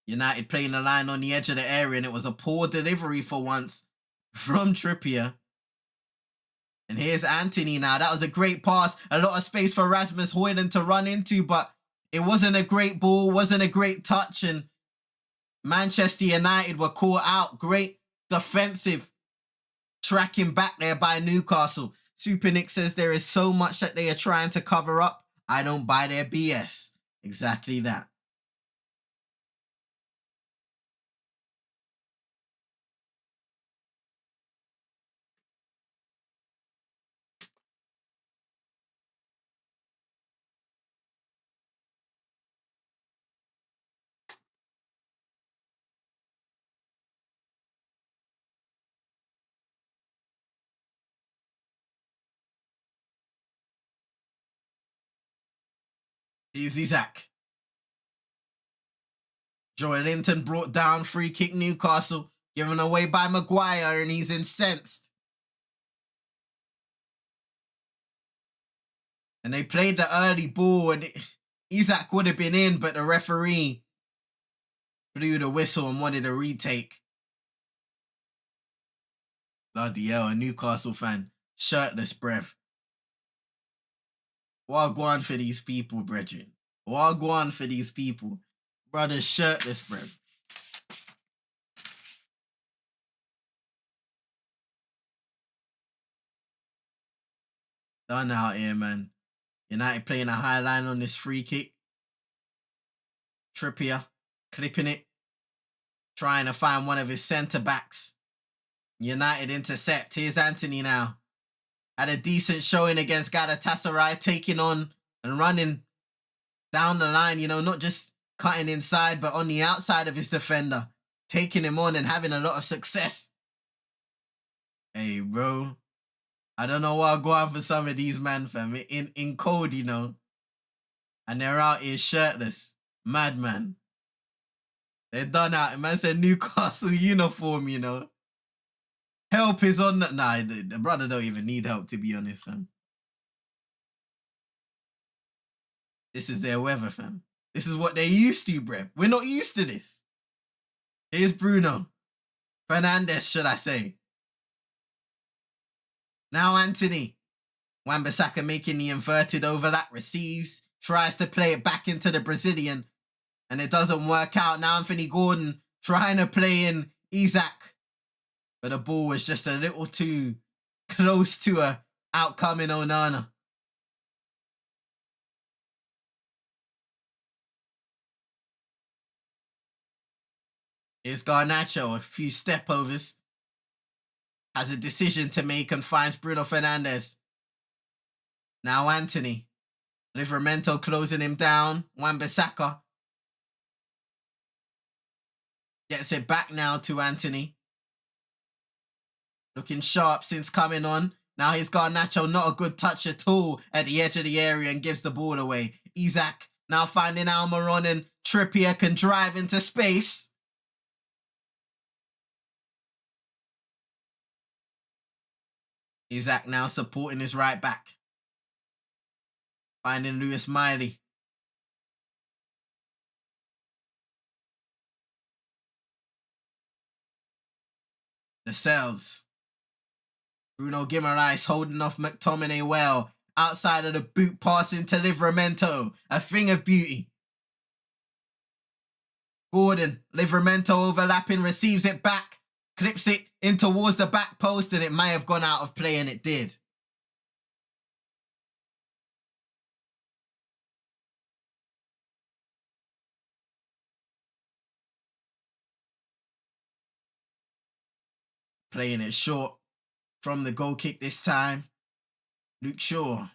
United playing the line on the edge of the area, and it was a poor delivery for once from Trippier. And here's Anthony now. That was a great pass. A lot of space for Rasmus Højlund to run into, but it wasn't a great ball, wasn't a great touch, and Manchester United were caught out. Great defensive tracking back there by Newcastle. Supernick says there is so much that they are trying to cover up. I don't buy their BS. Exactly that. Here's Isaac. Joel Linton brought down, free kick Newcastle, given away by Maguire, and he's incensed. And they played the early ball, and Isaac would have been in, but the referee blew the whistle and wanted a retake. Bloody hell, a Newcastle fan. Shirtless, brev. Wagwan for these people, brethren. Wagwan for these people. Brother, shirtless, brev. Done out here, man. United playing a high line on this free kick. Trippier clipping it. Trying to find one of his centre-backs. United intercept. Here's Anthony now. Had a decent showing against Galatasaray, taking on and running down the line, you know, not just cutting inside, but on the outside of his defender, taking him on and having a lot of success. Hey, bro. I don't know what I'll go on for some of these men, fam. In code, you know. And they're out here shirtless. Madman. They're done out. Man said Newcastle uniform, you know. Help is on the... Nah, the brother don't even need help, to be honest, fam. This is their weather, fam. This is what they're used to, bruv. We're not used to this. Here's Bruno. Fernandes, should I say. Now Anthony. Wan-Bissaka making the inverted overlap. Receives. Tries to play it back into the Brazilian. And it doesn't work out. Now Anthony Gordon trying to play in Isaac. But the ball was just a little too close to a outcome in Onana. Here's Garnacho, a few step overs. Has a decision to make and finds Bruno Fernandes. Now Anthony. Livramento closing him down. Wan-Bissaka gets it back now to Anthony. Looking sharp since coming on. Now he's got Garnacho, not a good touch at all at the edge of the area and gives the ball away. Isak now finding Almiron, and Trippier can drive into space. Isak now supporting his right back. Finding Lewis Miley. The cells. Bruno Guimaraes holding off McTominay well. Outside of the boot, passing to Livramento. A thing of beauty. Gordon, Livramento overlapping, receives it back. Clips it in towards the back post, and it may have gone out of play, and it did. Playing it short from the goal kick this time. Luke Shaw.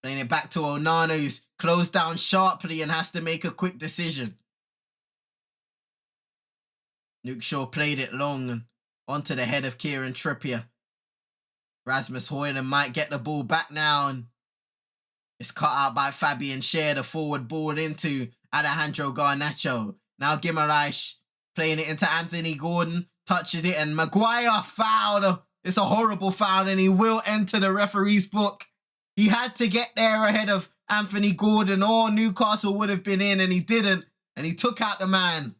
Playing it back to Onana, who's closed down sharply and has to make a quick decision. Luke Shaw played it long and onto the head of Kieran Trippier. Rasmus Højlund might get the ball back now, and it's cut out by Fabian Schär, the forward ball into Alejandro Garnacho. Now Guimaraes playing it into Anthony Gordon, touches it, and Maguire fouled. It's a horrible foul, and he will enter the referee's book. He had to get there ahead of Anthony Gordon, or Newcastle would have been in, and he didn't, and he took out the man.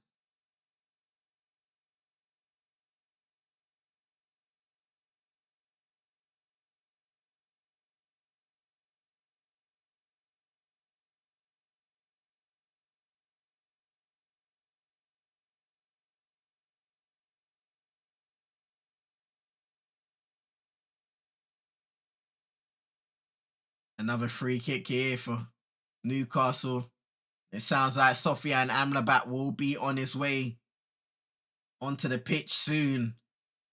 Another free kick here for Newcastle. It sounds like Sofiane Amrabat will be on his way onto the pitch soon.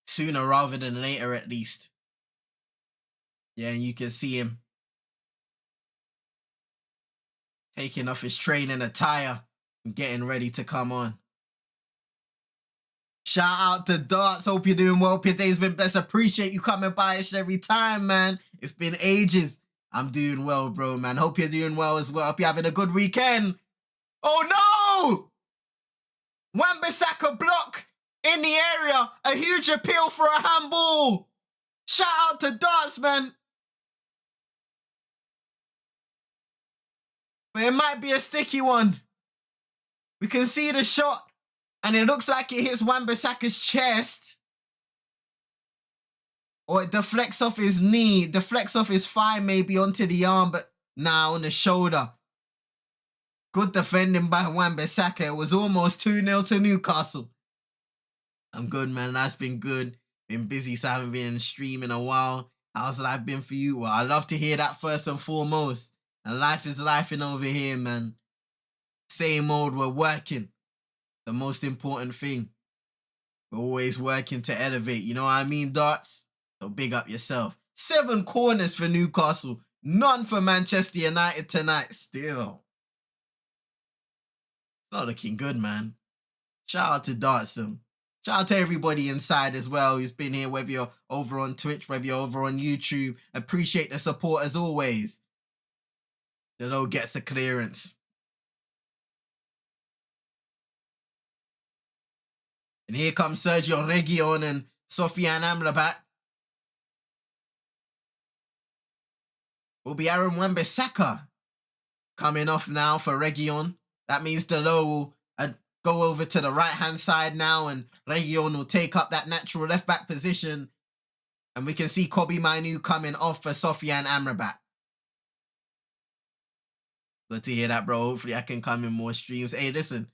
Sooner rather than later, at least. Yeah, and you can see him taking off his training attire and getting ready to come on. Shout out to Darts. Hope you're doing well. Hope your day's been blessed. Appreciate you coming by each and every time, man. It's been ages. I'm doing well, bro, man. Hope you're doing well as well. Hope you're having a good weekend. Oh, no! Wan-Bissaka block in the area. A huge appeal for a handball. Shout out to Darts, man. But it might be a sticky one. We can see the shot, and it looks like it hits Wan-Bissaka's chest. Or it deflects off his knee, deflects off his thigh maybe onto the arm, but now on the shoulder. Good defending by Wan-Bissaka. It was almost 2-0 to Newcastle. I'm good, man. That's been good. Been busy, so I haven't been streaming a while. How's life been for you? Well, I love to hear that first and foremost. And life is lifing over here, man. Same old, we're working. The most important thing. We're always working to elevate. You know what I mean, Darts? So big up yourself. 7 corners for Newcastle. None for Manchester United tonight still. It's not looking good, man. Shout out to Darts, though. Shout out to everybody inside as well who's been here, whether you're over on Twitch, whether you're over on YouTube. Appreciate the support as always. The low gets a clearance. And here comes Sergio Reguilon and Sofiane Amrabat. Will be Aaron Wan-Bissaka coming off now for Reguilon. That means Delo will go over to the right-hand side now, and Reguilon will take up that natural left-back position. And we can see Kobbie Mainoo coming off for Sofiane Amrabat. Good to hear that, bro. Hopefully I can come in more streams. Hey, listen.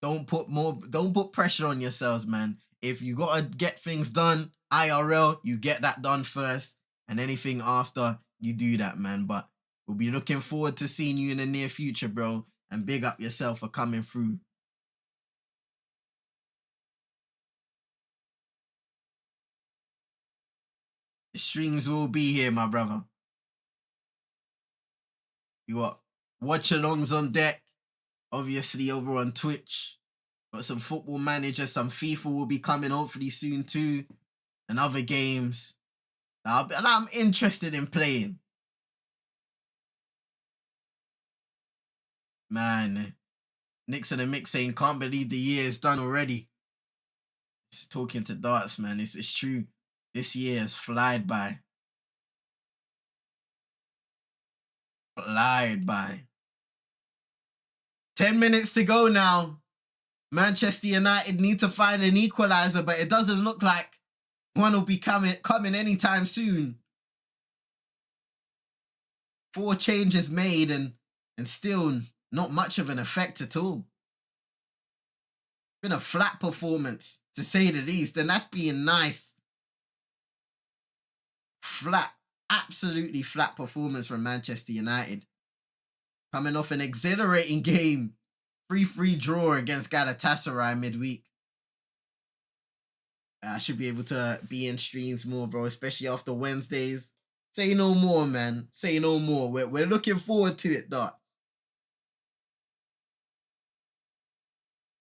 Don't put pressure on yourselves, man. If you gotta get things done, IRL, you get that done first. And anything after, you do that, man. But we'll be looking forward to seeing you in the near future, bro. And big up yourself for coming through. The streams will be here, my brother. You got Watchalongs on deck, obviously over on Twitch. Got some Football Manager, some FIFA will be coming hopefully soon too, and other games. And I'm interested in playing. Man, Nick's in the mix saying, can't believe the year is done already. It's talking to darts, man. It's true. This year has flied by. Flied by. 10 minutes to go now. Manchester United need to find an equalizer, but it doesn't look like one will be coming anytime soon. 4 changes made and still not much of an effect at all. Been a flat performance, to say the least, and that's being nice. Flat, absolutely flat performance from Manchester United. Coming off an exhilarating game. 3-3 draw against Galatasaray midweek. I should be able to be in streams more, bro, especially after Wednesdays. Say no more, man. Say no more. We're looking forward to it, Darts.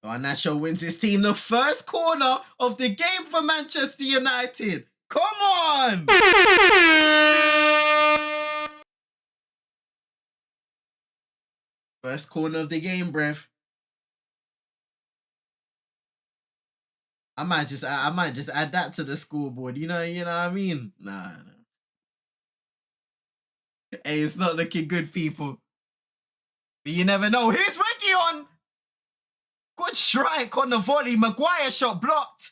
Nacho wins his team the first corner of the game for Manchester United. Come on! First corner of the game, bruv. I might just add that to the scoreboard. You know what I mean? Nah. Hey, it's not looking good, people. But you never know. Here's Ricky on. Good strike on the volley. Maguire shot blocked.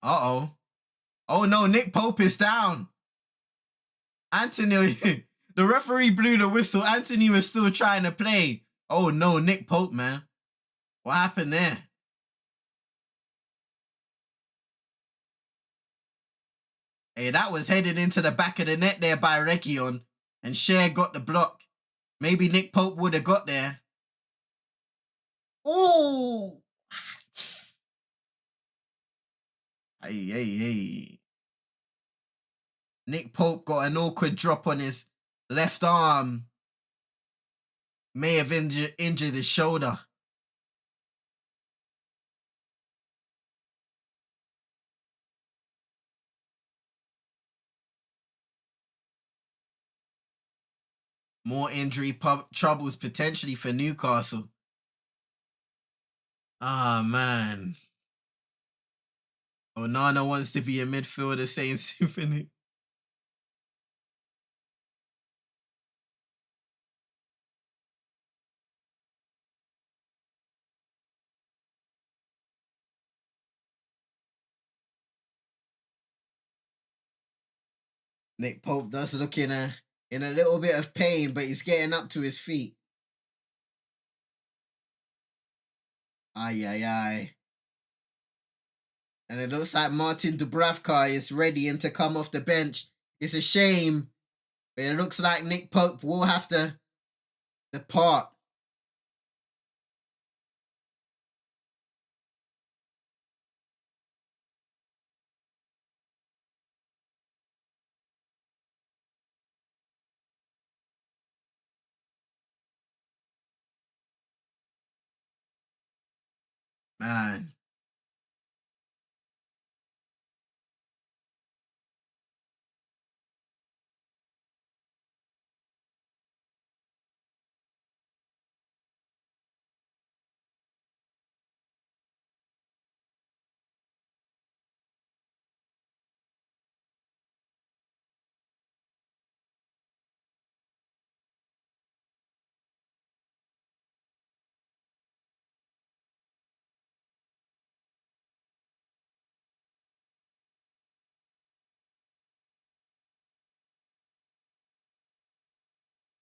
Uh-oh. Oh no, Nick Pope is down. Anthony, the referee blew the whistle. Anthony was still trying to play. Oh no, Nick Pope, man. What happened there? Hey, that was headed into the back of the net there by Region. And Cher got the block. Maybe Nick Pope would have got there. Ooh. Hey. Nick Pope got an awkward drop on his left arm. May have injured his shoulder. More injury troubles potentially for Newcastle. Ah, man. Onana wants to be a midfielder, saying Super Nick. Nick Pope does look in a little bit of pain, but he's getting up to his feet. Aye. And it looks like Martin Dubravka is ready and to come off the bench. It's a shame, but it looks like Nick Pope will have to depart. Man.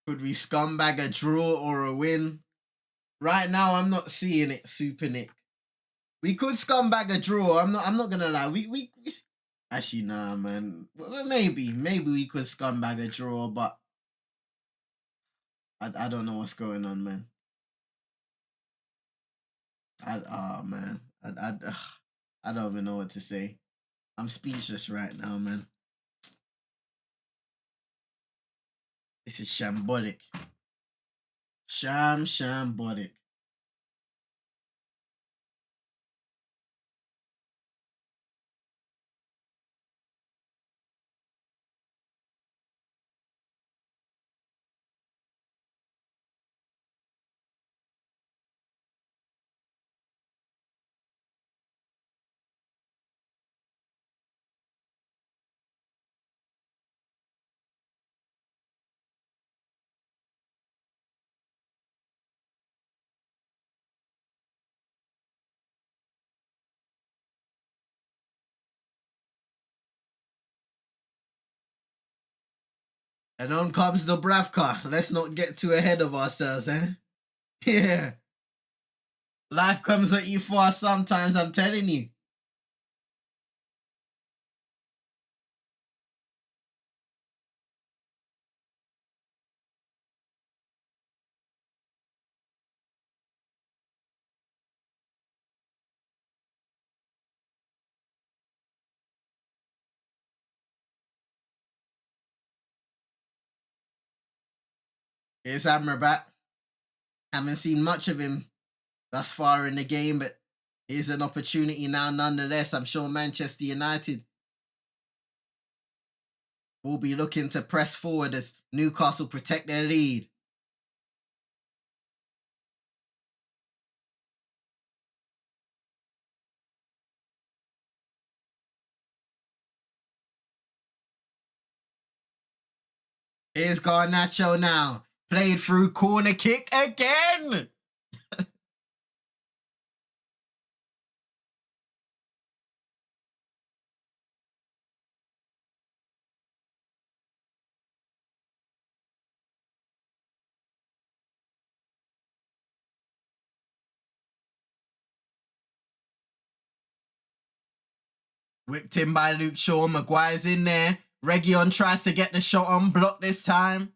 Could we scumbag a draw or a win? Right now, I'm not seeing it, Super Nick. We could scumbag a draw. I'm not gonna lie. We actually nah, man. Well, maybe we could scumbag a draw, but I don't know what's going on, man. Man. I don't even know what to say. I'm speechless right now, man. This is shambolic. Shambolic. And on comes the Bravka. Let's not get too ahead of ourselves, eh? Yeah. Life comes at you fast sometimes, I'm telling you. Here's Amrabat. Haven't seen much of him thus far in the game, but here's an opportunity now nonetheless. I'm sure Manchester United will be looking to press forward as Newcastle protect their lead. Here's Garnacho now. Played through, corner kick again. Whipped in by Luke Shaw. Maguire's in there. Reguilon tries to get the shot on, blocked this time.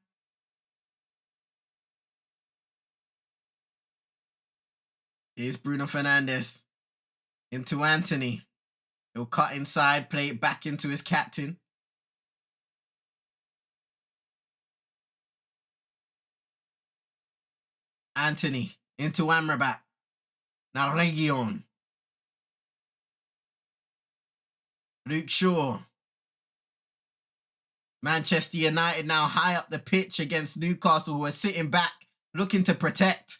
Here's Bruno Fernandes. Into Anthony. He'll cut inside, play it back into his captain. Anthony into Amrabat. Now Reguilon. Luke Shaw. Manchester United now high up the pitch against Newcastle, who are sitting back, looking to protect.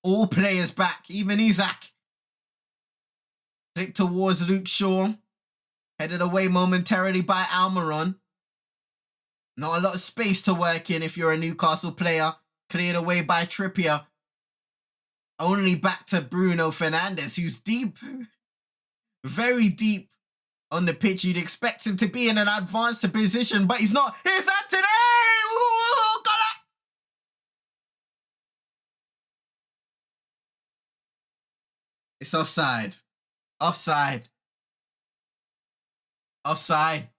All players back, even Isak. Flick towards Luke Shaw. Headed away momentarily by Almiron. Not a lot of space to work in if you're a Newcastle player. Cleared away by Trippier. Only back to Bruno Fernandes, who's deep. Very deep on the pitch. You'd expect him to be in an advanced position, but he's not. Here's Anthony! Ooh, got it! It's offside. Offside. Offside.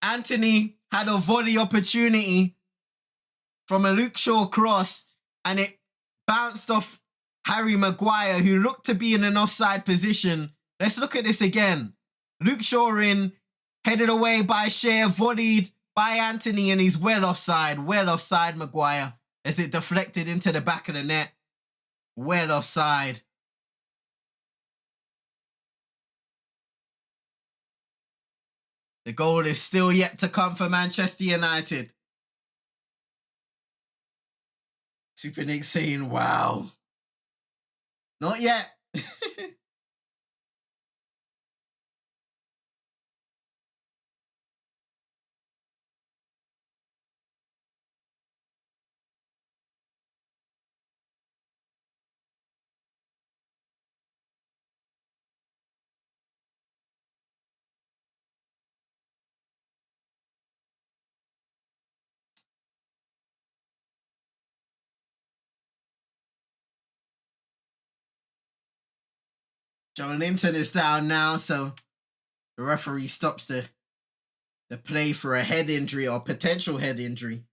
Anthony had a volley opportunity from a Luke Shaw cross, and it bounced off Harry Maguire, who looked to be in an offside position. Let's look at this again. Luke Shaw in, headed away by Shea, volleyed by Anthony, and he's well offside Maguire, as it deflected into the back of the net. Well offside. The goal is still yet to come for Manchester United. Super Nick saying, wow. Not yet. Joelinton is down now, so the referee stops the play for a head injury or potential head injury.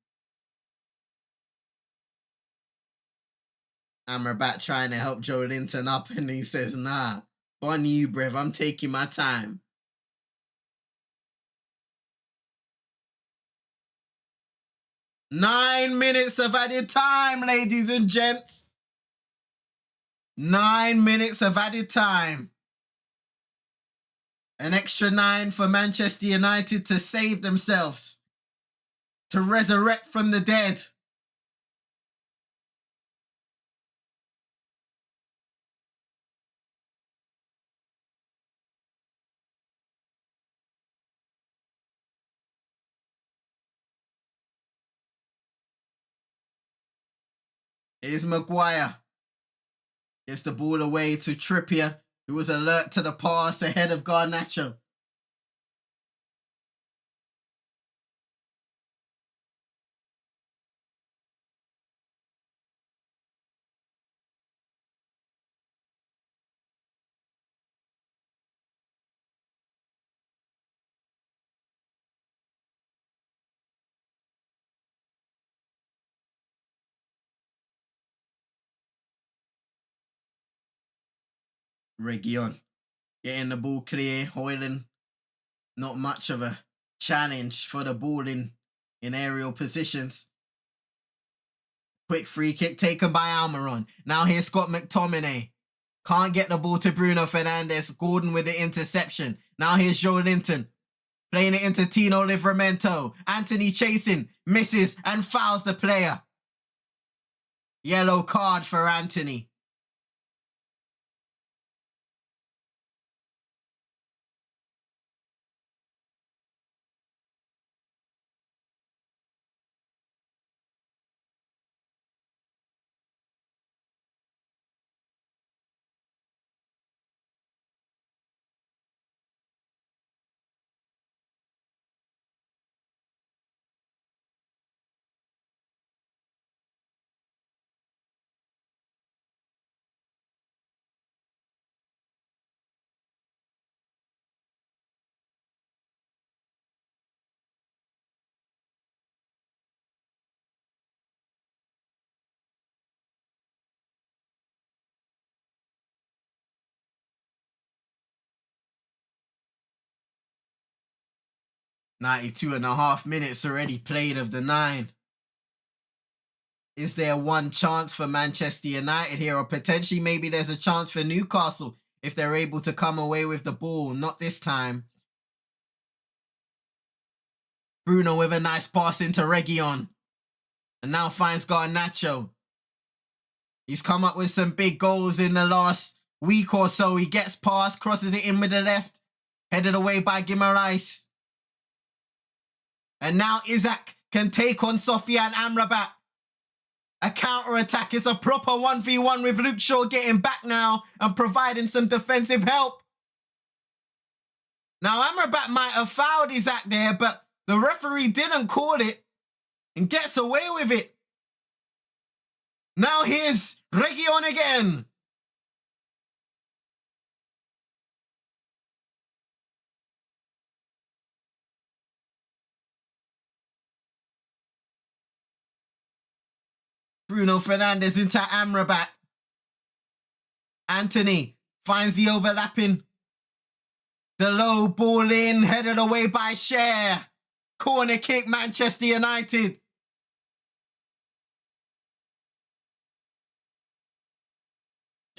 Amrabat trying to help Joelinton up, and he says, nah, On you, bruv. I'm taking my time. Nine minutes of added time, ladies and gents. 9 minutes of added time. An extra 9 for Manchester United to save themselves. To resurrect from the dead. Here's Maguire. Gets the ball away to Trippier, who was alert to the pass ahead of Garnacho. Region getting the ball clear. Hoyland, not much of a challenge for the ball in aerial positions. Quick free kick taken by Almiron. Now here's Scott McTominay. Can't get the ball to Bruno Fernandes. Gordon with the interception. Now here's Joe Linton. Playing it into Tino Livramento. Anthony chasing, misses and fouls the player. Yellow card for Anthony. .92.5 minutes already played of the 9. Is there one chance for Manchester United here? Or potentially maybe there's a chance for Newcastle if they're able to come away with the ball. Not this time. Bruno with a nice pass into Region. And now finds Garnacho. He's come up with some big goals in the last week or so. He gets past, crosses it in with the left. Headed away by Guimaraes. And now Isaac can take on Sofiane Amrabat. A counter-attack. It's a proper 1v1 with Luke Shaw getting back now and providing some defensive help. Now Amrabat might have fouled Isaac there, but the referee didn't call it and gets away with it. Now here's Region again. Bruno Fernandes into Amrabat. Anthony finds the overlapping. The low ball in, headed away by Cher. Corner kick, Manchester United.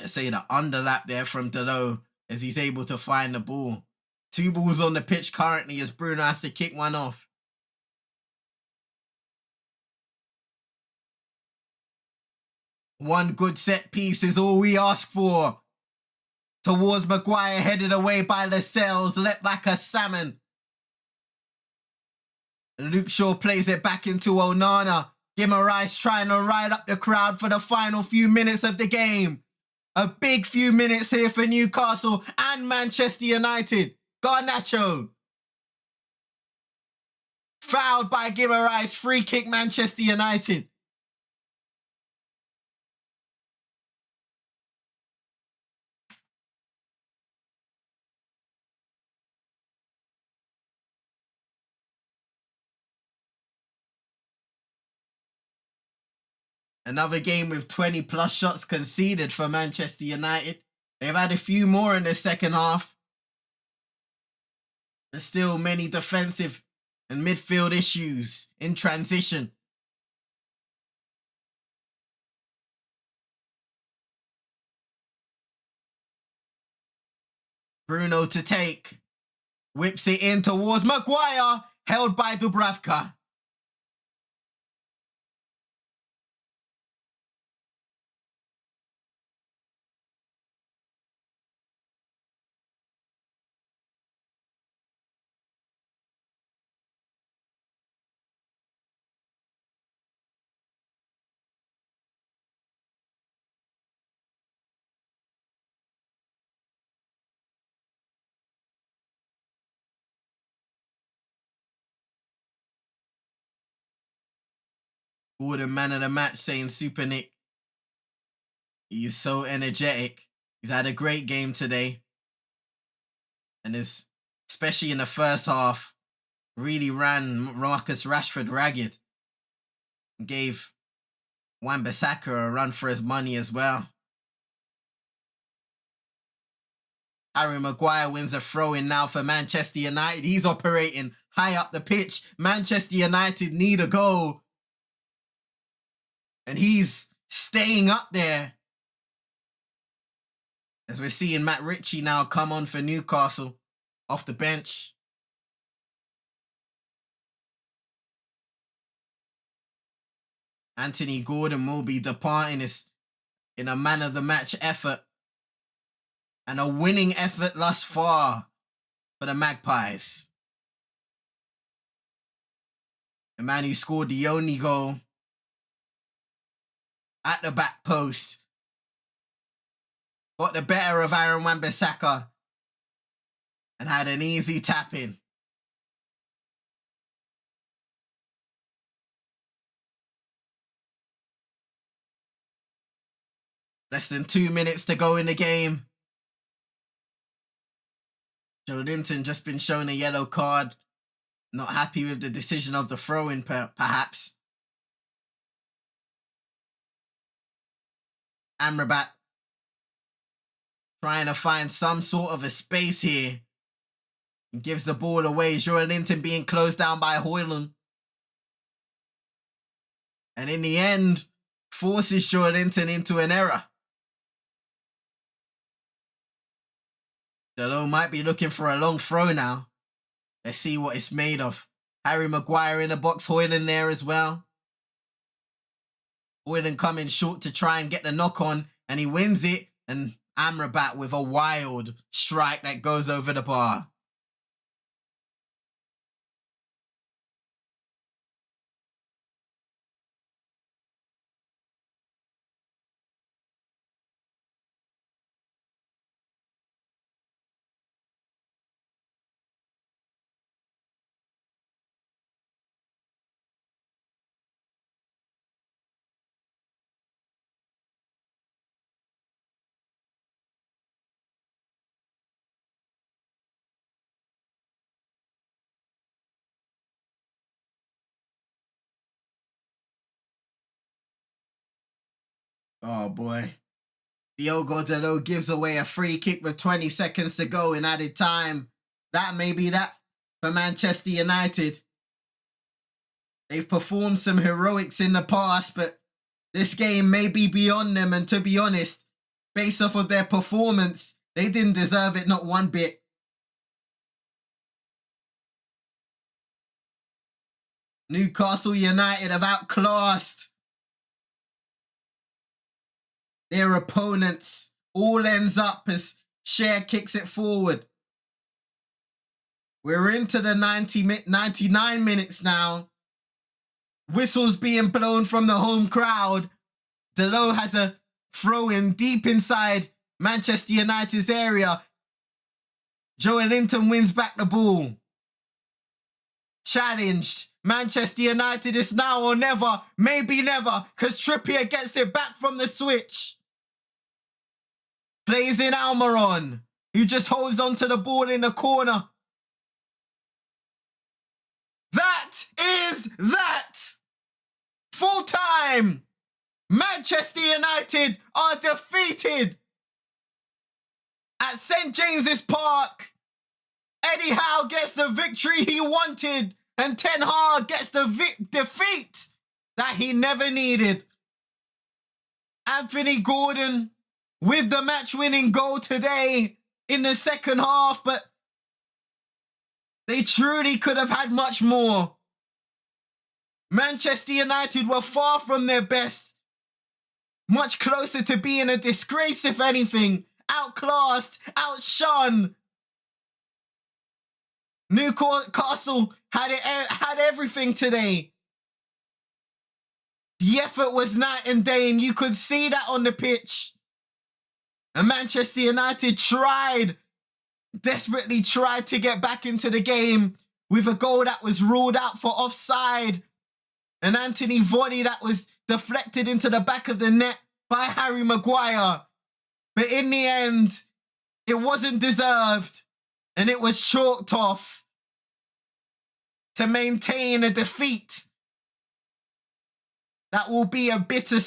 I say the underlap there from Delo as he's able to find the ball. 2 balls on the pitch currently as Bruno has to kick one off. One good set piece is all we ask for. Towards Maguire, headed away by Lascelles, leapt like a salmon. Luke Shaw plays it back into Onana. Guimaraes trying to ride up the crowd for the final few minutes of the game. A big few minutes here for Newcastle and Manchester United. Garnacho. Fouled by Guimaraes, free kick Manchester United. Another game with 20 plus shots conceded for Manchester United They've had a few more in the second half. There's still many defensive and midfield issues in transition. Bruno to take. Whips it in towards Maguire. Held by Dubravka. Gordon, man of the match, saying Super Nick. He's so energetic. He's had a great game today. And is, especially in the first half, really ran Marcus Rashford ragged. And gave Wan-Bissaka a run for his money as well. Harry Maguire wins a throw-in now for Manchester United. He's operating high up the pitch. Manchester United need a goal. And he's staying up there. As we're seeing Matt Ritchie now come on for Newcastle off the bench. Anthony Gordon will be departing in a man of the match effort. And a winning effort thus far for the Magpies. The man who scored the only goal at the back post. Got the better of Aaron Wan-Bissaka and had an easy tap in. Less than 2 minutes to go in the game. Joelinton just been shown a yellow card. Not happy with the decision of the throw-in, perhaps. Amrabat trying to find some sort of a space here. And gives the ball away. Joelinton being closed down by Hoyland. And in the end, forces Joelinton into an error. Delon might be looking for a long throw now. Let's see what it's made of. Harry Maguire in the box, Hoyland there as well. Hoyland coming short to try and get the knock on, and he wins it. And Amrabat with a wild strike that goes over the bar. Oh boy. Diogo Dalot gives away a free kick with 20 seconds to go in added time. That may be that for Manchester United. They've performed some heroics in the past, but this game may be beyond them. And to be honest, based off of their performance, they didn't deserve it, not one bit. Newcastle United have outclassed their opponents. All ends up as Cher kicks it forward. We're into the 99 minutes now. Whistles being blown from the home crowd. Dalot has a throw in deep inside Manchester United's area. Joelinton wins back the ball. Challenged. Manchester United is now or never. Maybe never, because Trippier gets it back from the switch. Plays in Almiron, who just holds on to the ball in the corner. That is that. Full time. Manchester United are defeated at St. James's Park. Eddie Howe gets the victory he wanted, and Ten Hag gets the defeat that he never needed. Anthony Gordon with the match-winning goal today in the second half, but they truly could have had much more. Manchester United were far from their best, much closer to being a disgrace, if anything. Outclassed, outshone. Newcastle had everything today. The effort was night and day, and you could see that on the pitch. And Manchester United desperately tried to get back into the game with a goal that was ruled out for offside. An Anthony volley that was deflected into the back of the net by Harry Maguire. But in the end, it wasn't deserved, and it was chalked off to maintain a defeat that will be a bitter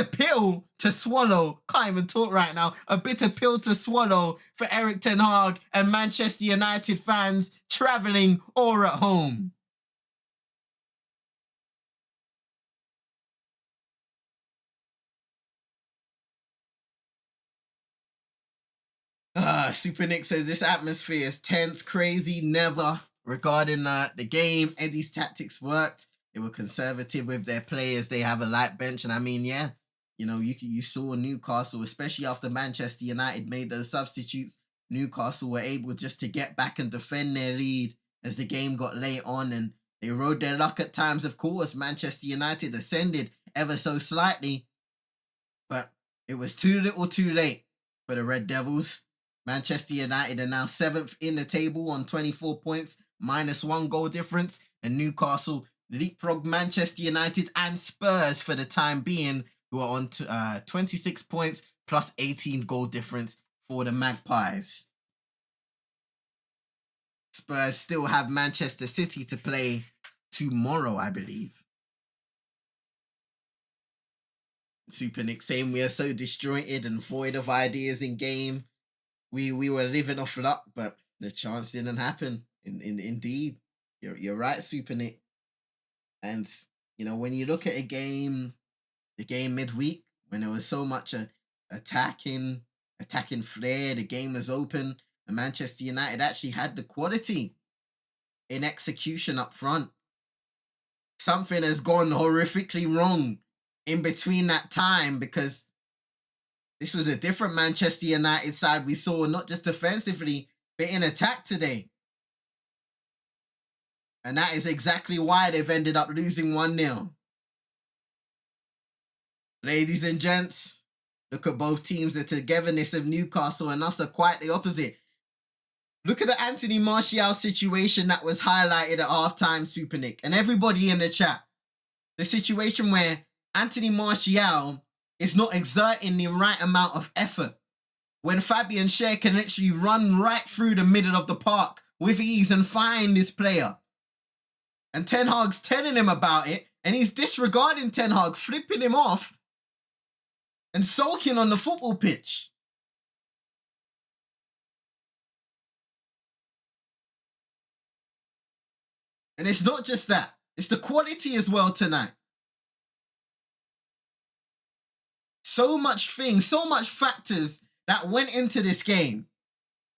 pill to swallow. Can't even talk right now. A bitter pill to swallow for Erik ten Hag and Manchester United fans travelling or at home. Super Nick says this atmosphere is tense, crazy, never. Regarding the game, Eddie's tactics worked. They were conservative with their players. They have a light bench, and I mean, yeah, you know, you saw Newcastle, especially after Manchester United made those substitutes. Newcastle were able just to get back and defend their lead as the game got late on, and they rode their luck at times. Of course, Manchester United ascended ever so slightly, but it was too little, too late for the Red Devils. Manchester United are now 7th in the table on 24 points, -1 goal difference, and Newcastle leapfrog Manchester United and Spurs for the time being, who are on 26 points plus 18 goal difference for the Magpies. Spurs still have Manchester City to play tomorrow, I believe. Super Nick saying we are so disjointed and void of ideas in game. We were living off luck, but the chance didn't happen. Indeed, you're right, Super Nick. And you know, when you look at the game midweek, when there was so much attacking flair, the game was open, and Manchester United actually had the quality in execution up front. Something has gone horrifically wrong in between that time, because this was a different Manchester United side we saw, not just defensively, but in attack today. And that is exactly why they've ended up losing 1-0. Ladies and gents, look at both teams. The togetherness of Newcastle and us are quite the opposite. Look at the Anthony Martial situation that was highlighted at halftime, Super Nick, and everybody in the chat. The situation where Anthony Martial is not exerting the right amount of effort, when Fabian Schär can literally run right through the middle of the park with ease and find this player. And Ten Hag's telling him about it, and he's disregarding Ten Hag, flipping him off and sulking on the football pitch. And it's not just that, it's the quality as well tonight. So much factors that went into this game.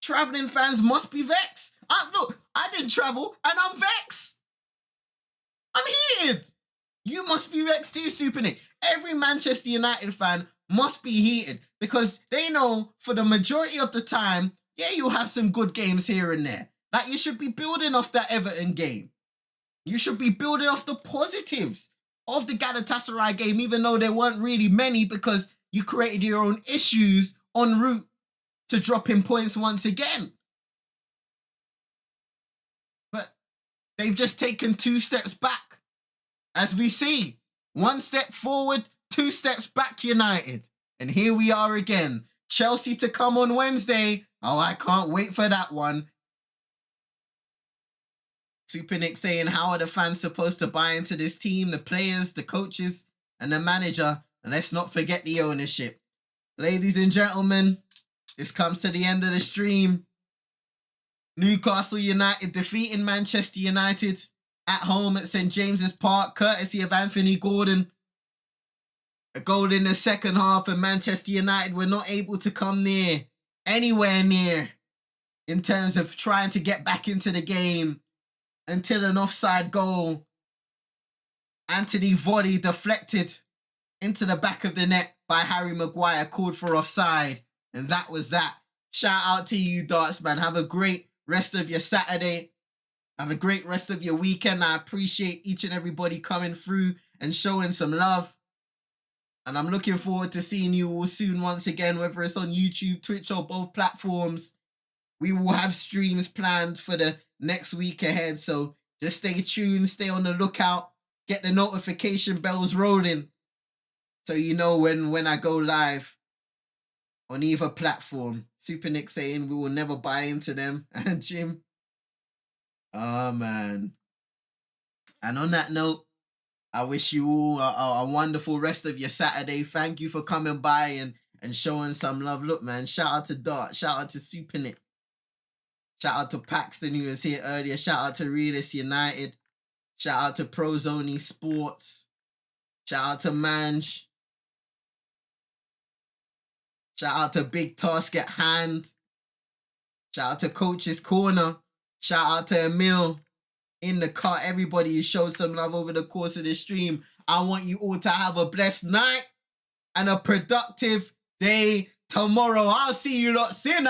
Traveling fans must be vexed. Look, I didn't travel and I'm vexed. I'm heated. You must be vexed too, Super Nick. Every Manchester United fan must be heated because they know for the majority of the time, yeah, you'll have some good games here and there. Like, you should be building off that Everton game. You should be building off the positives of the Galatasaray game, even though there weren't really many, because you created your own issues en route to dropping points once again. But they've just taken 2 steps back. As we see, 1 step forward, 2 steps back, United. And here we are again. Chelsea to come on Wednesday. Oh, I can't wait for that one. Super Nick saying, how are the fans supposed to buy into this team, the players, the coaches, and the manager? And let's not forget the ownership. Ladies and gentlemen, this comes to the end of the stream. Newcastle United defeating Manchester United at home at St. James's Park, courtesy of Anthony Gordon. A goal in the second half, and Manchester United were not able to come anywhere near, in terms of trying to get back into the game, until an offside goal. Anthony volley deflected into the back of the net by Harry Maguire, called for offside. And that was that. Shout out to you, Darts, man. Have a great rest of your Saturday. Have a great rest of your weekend. I appreciate each and everybody coming through and showing some love. And I'm looking forward to seeing you all soon once again, whether it's on YouTube, Twitch, or both platforms. We will have streams planned for the next week ahead. So just stay tuned, stay on the lookout, get the notification bells rolling so you know when I go live on either platform. Super Nick saying we will never buy into them. And Jim. Oh, man. And on that note, I wish you all a wonderful rest of your Saturday. Thank you for coming by and showing some love. Look, man, shout out to Dart. Shout out to Super Nick. Shout out to Paxton, who was here earlier. Shout out to Realist United. Shout out to Prozone Sports. Shout out to Manj. Shout out to Big Task at Hand. Shout out to Coach's Corner. Shout out to Emil in the car. Everybody who showed some love over the course of the stream. I want you all to have a blessed night and a productive day tomorrow. I'll see you lot sinner.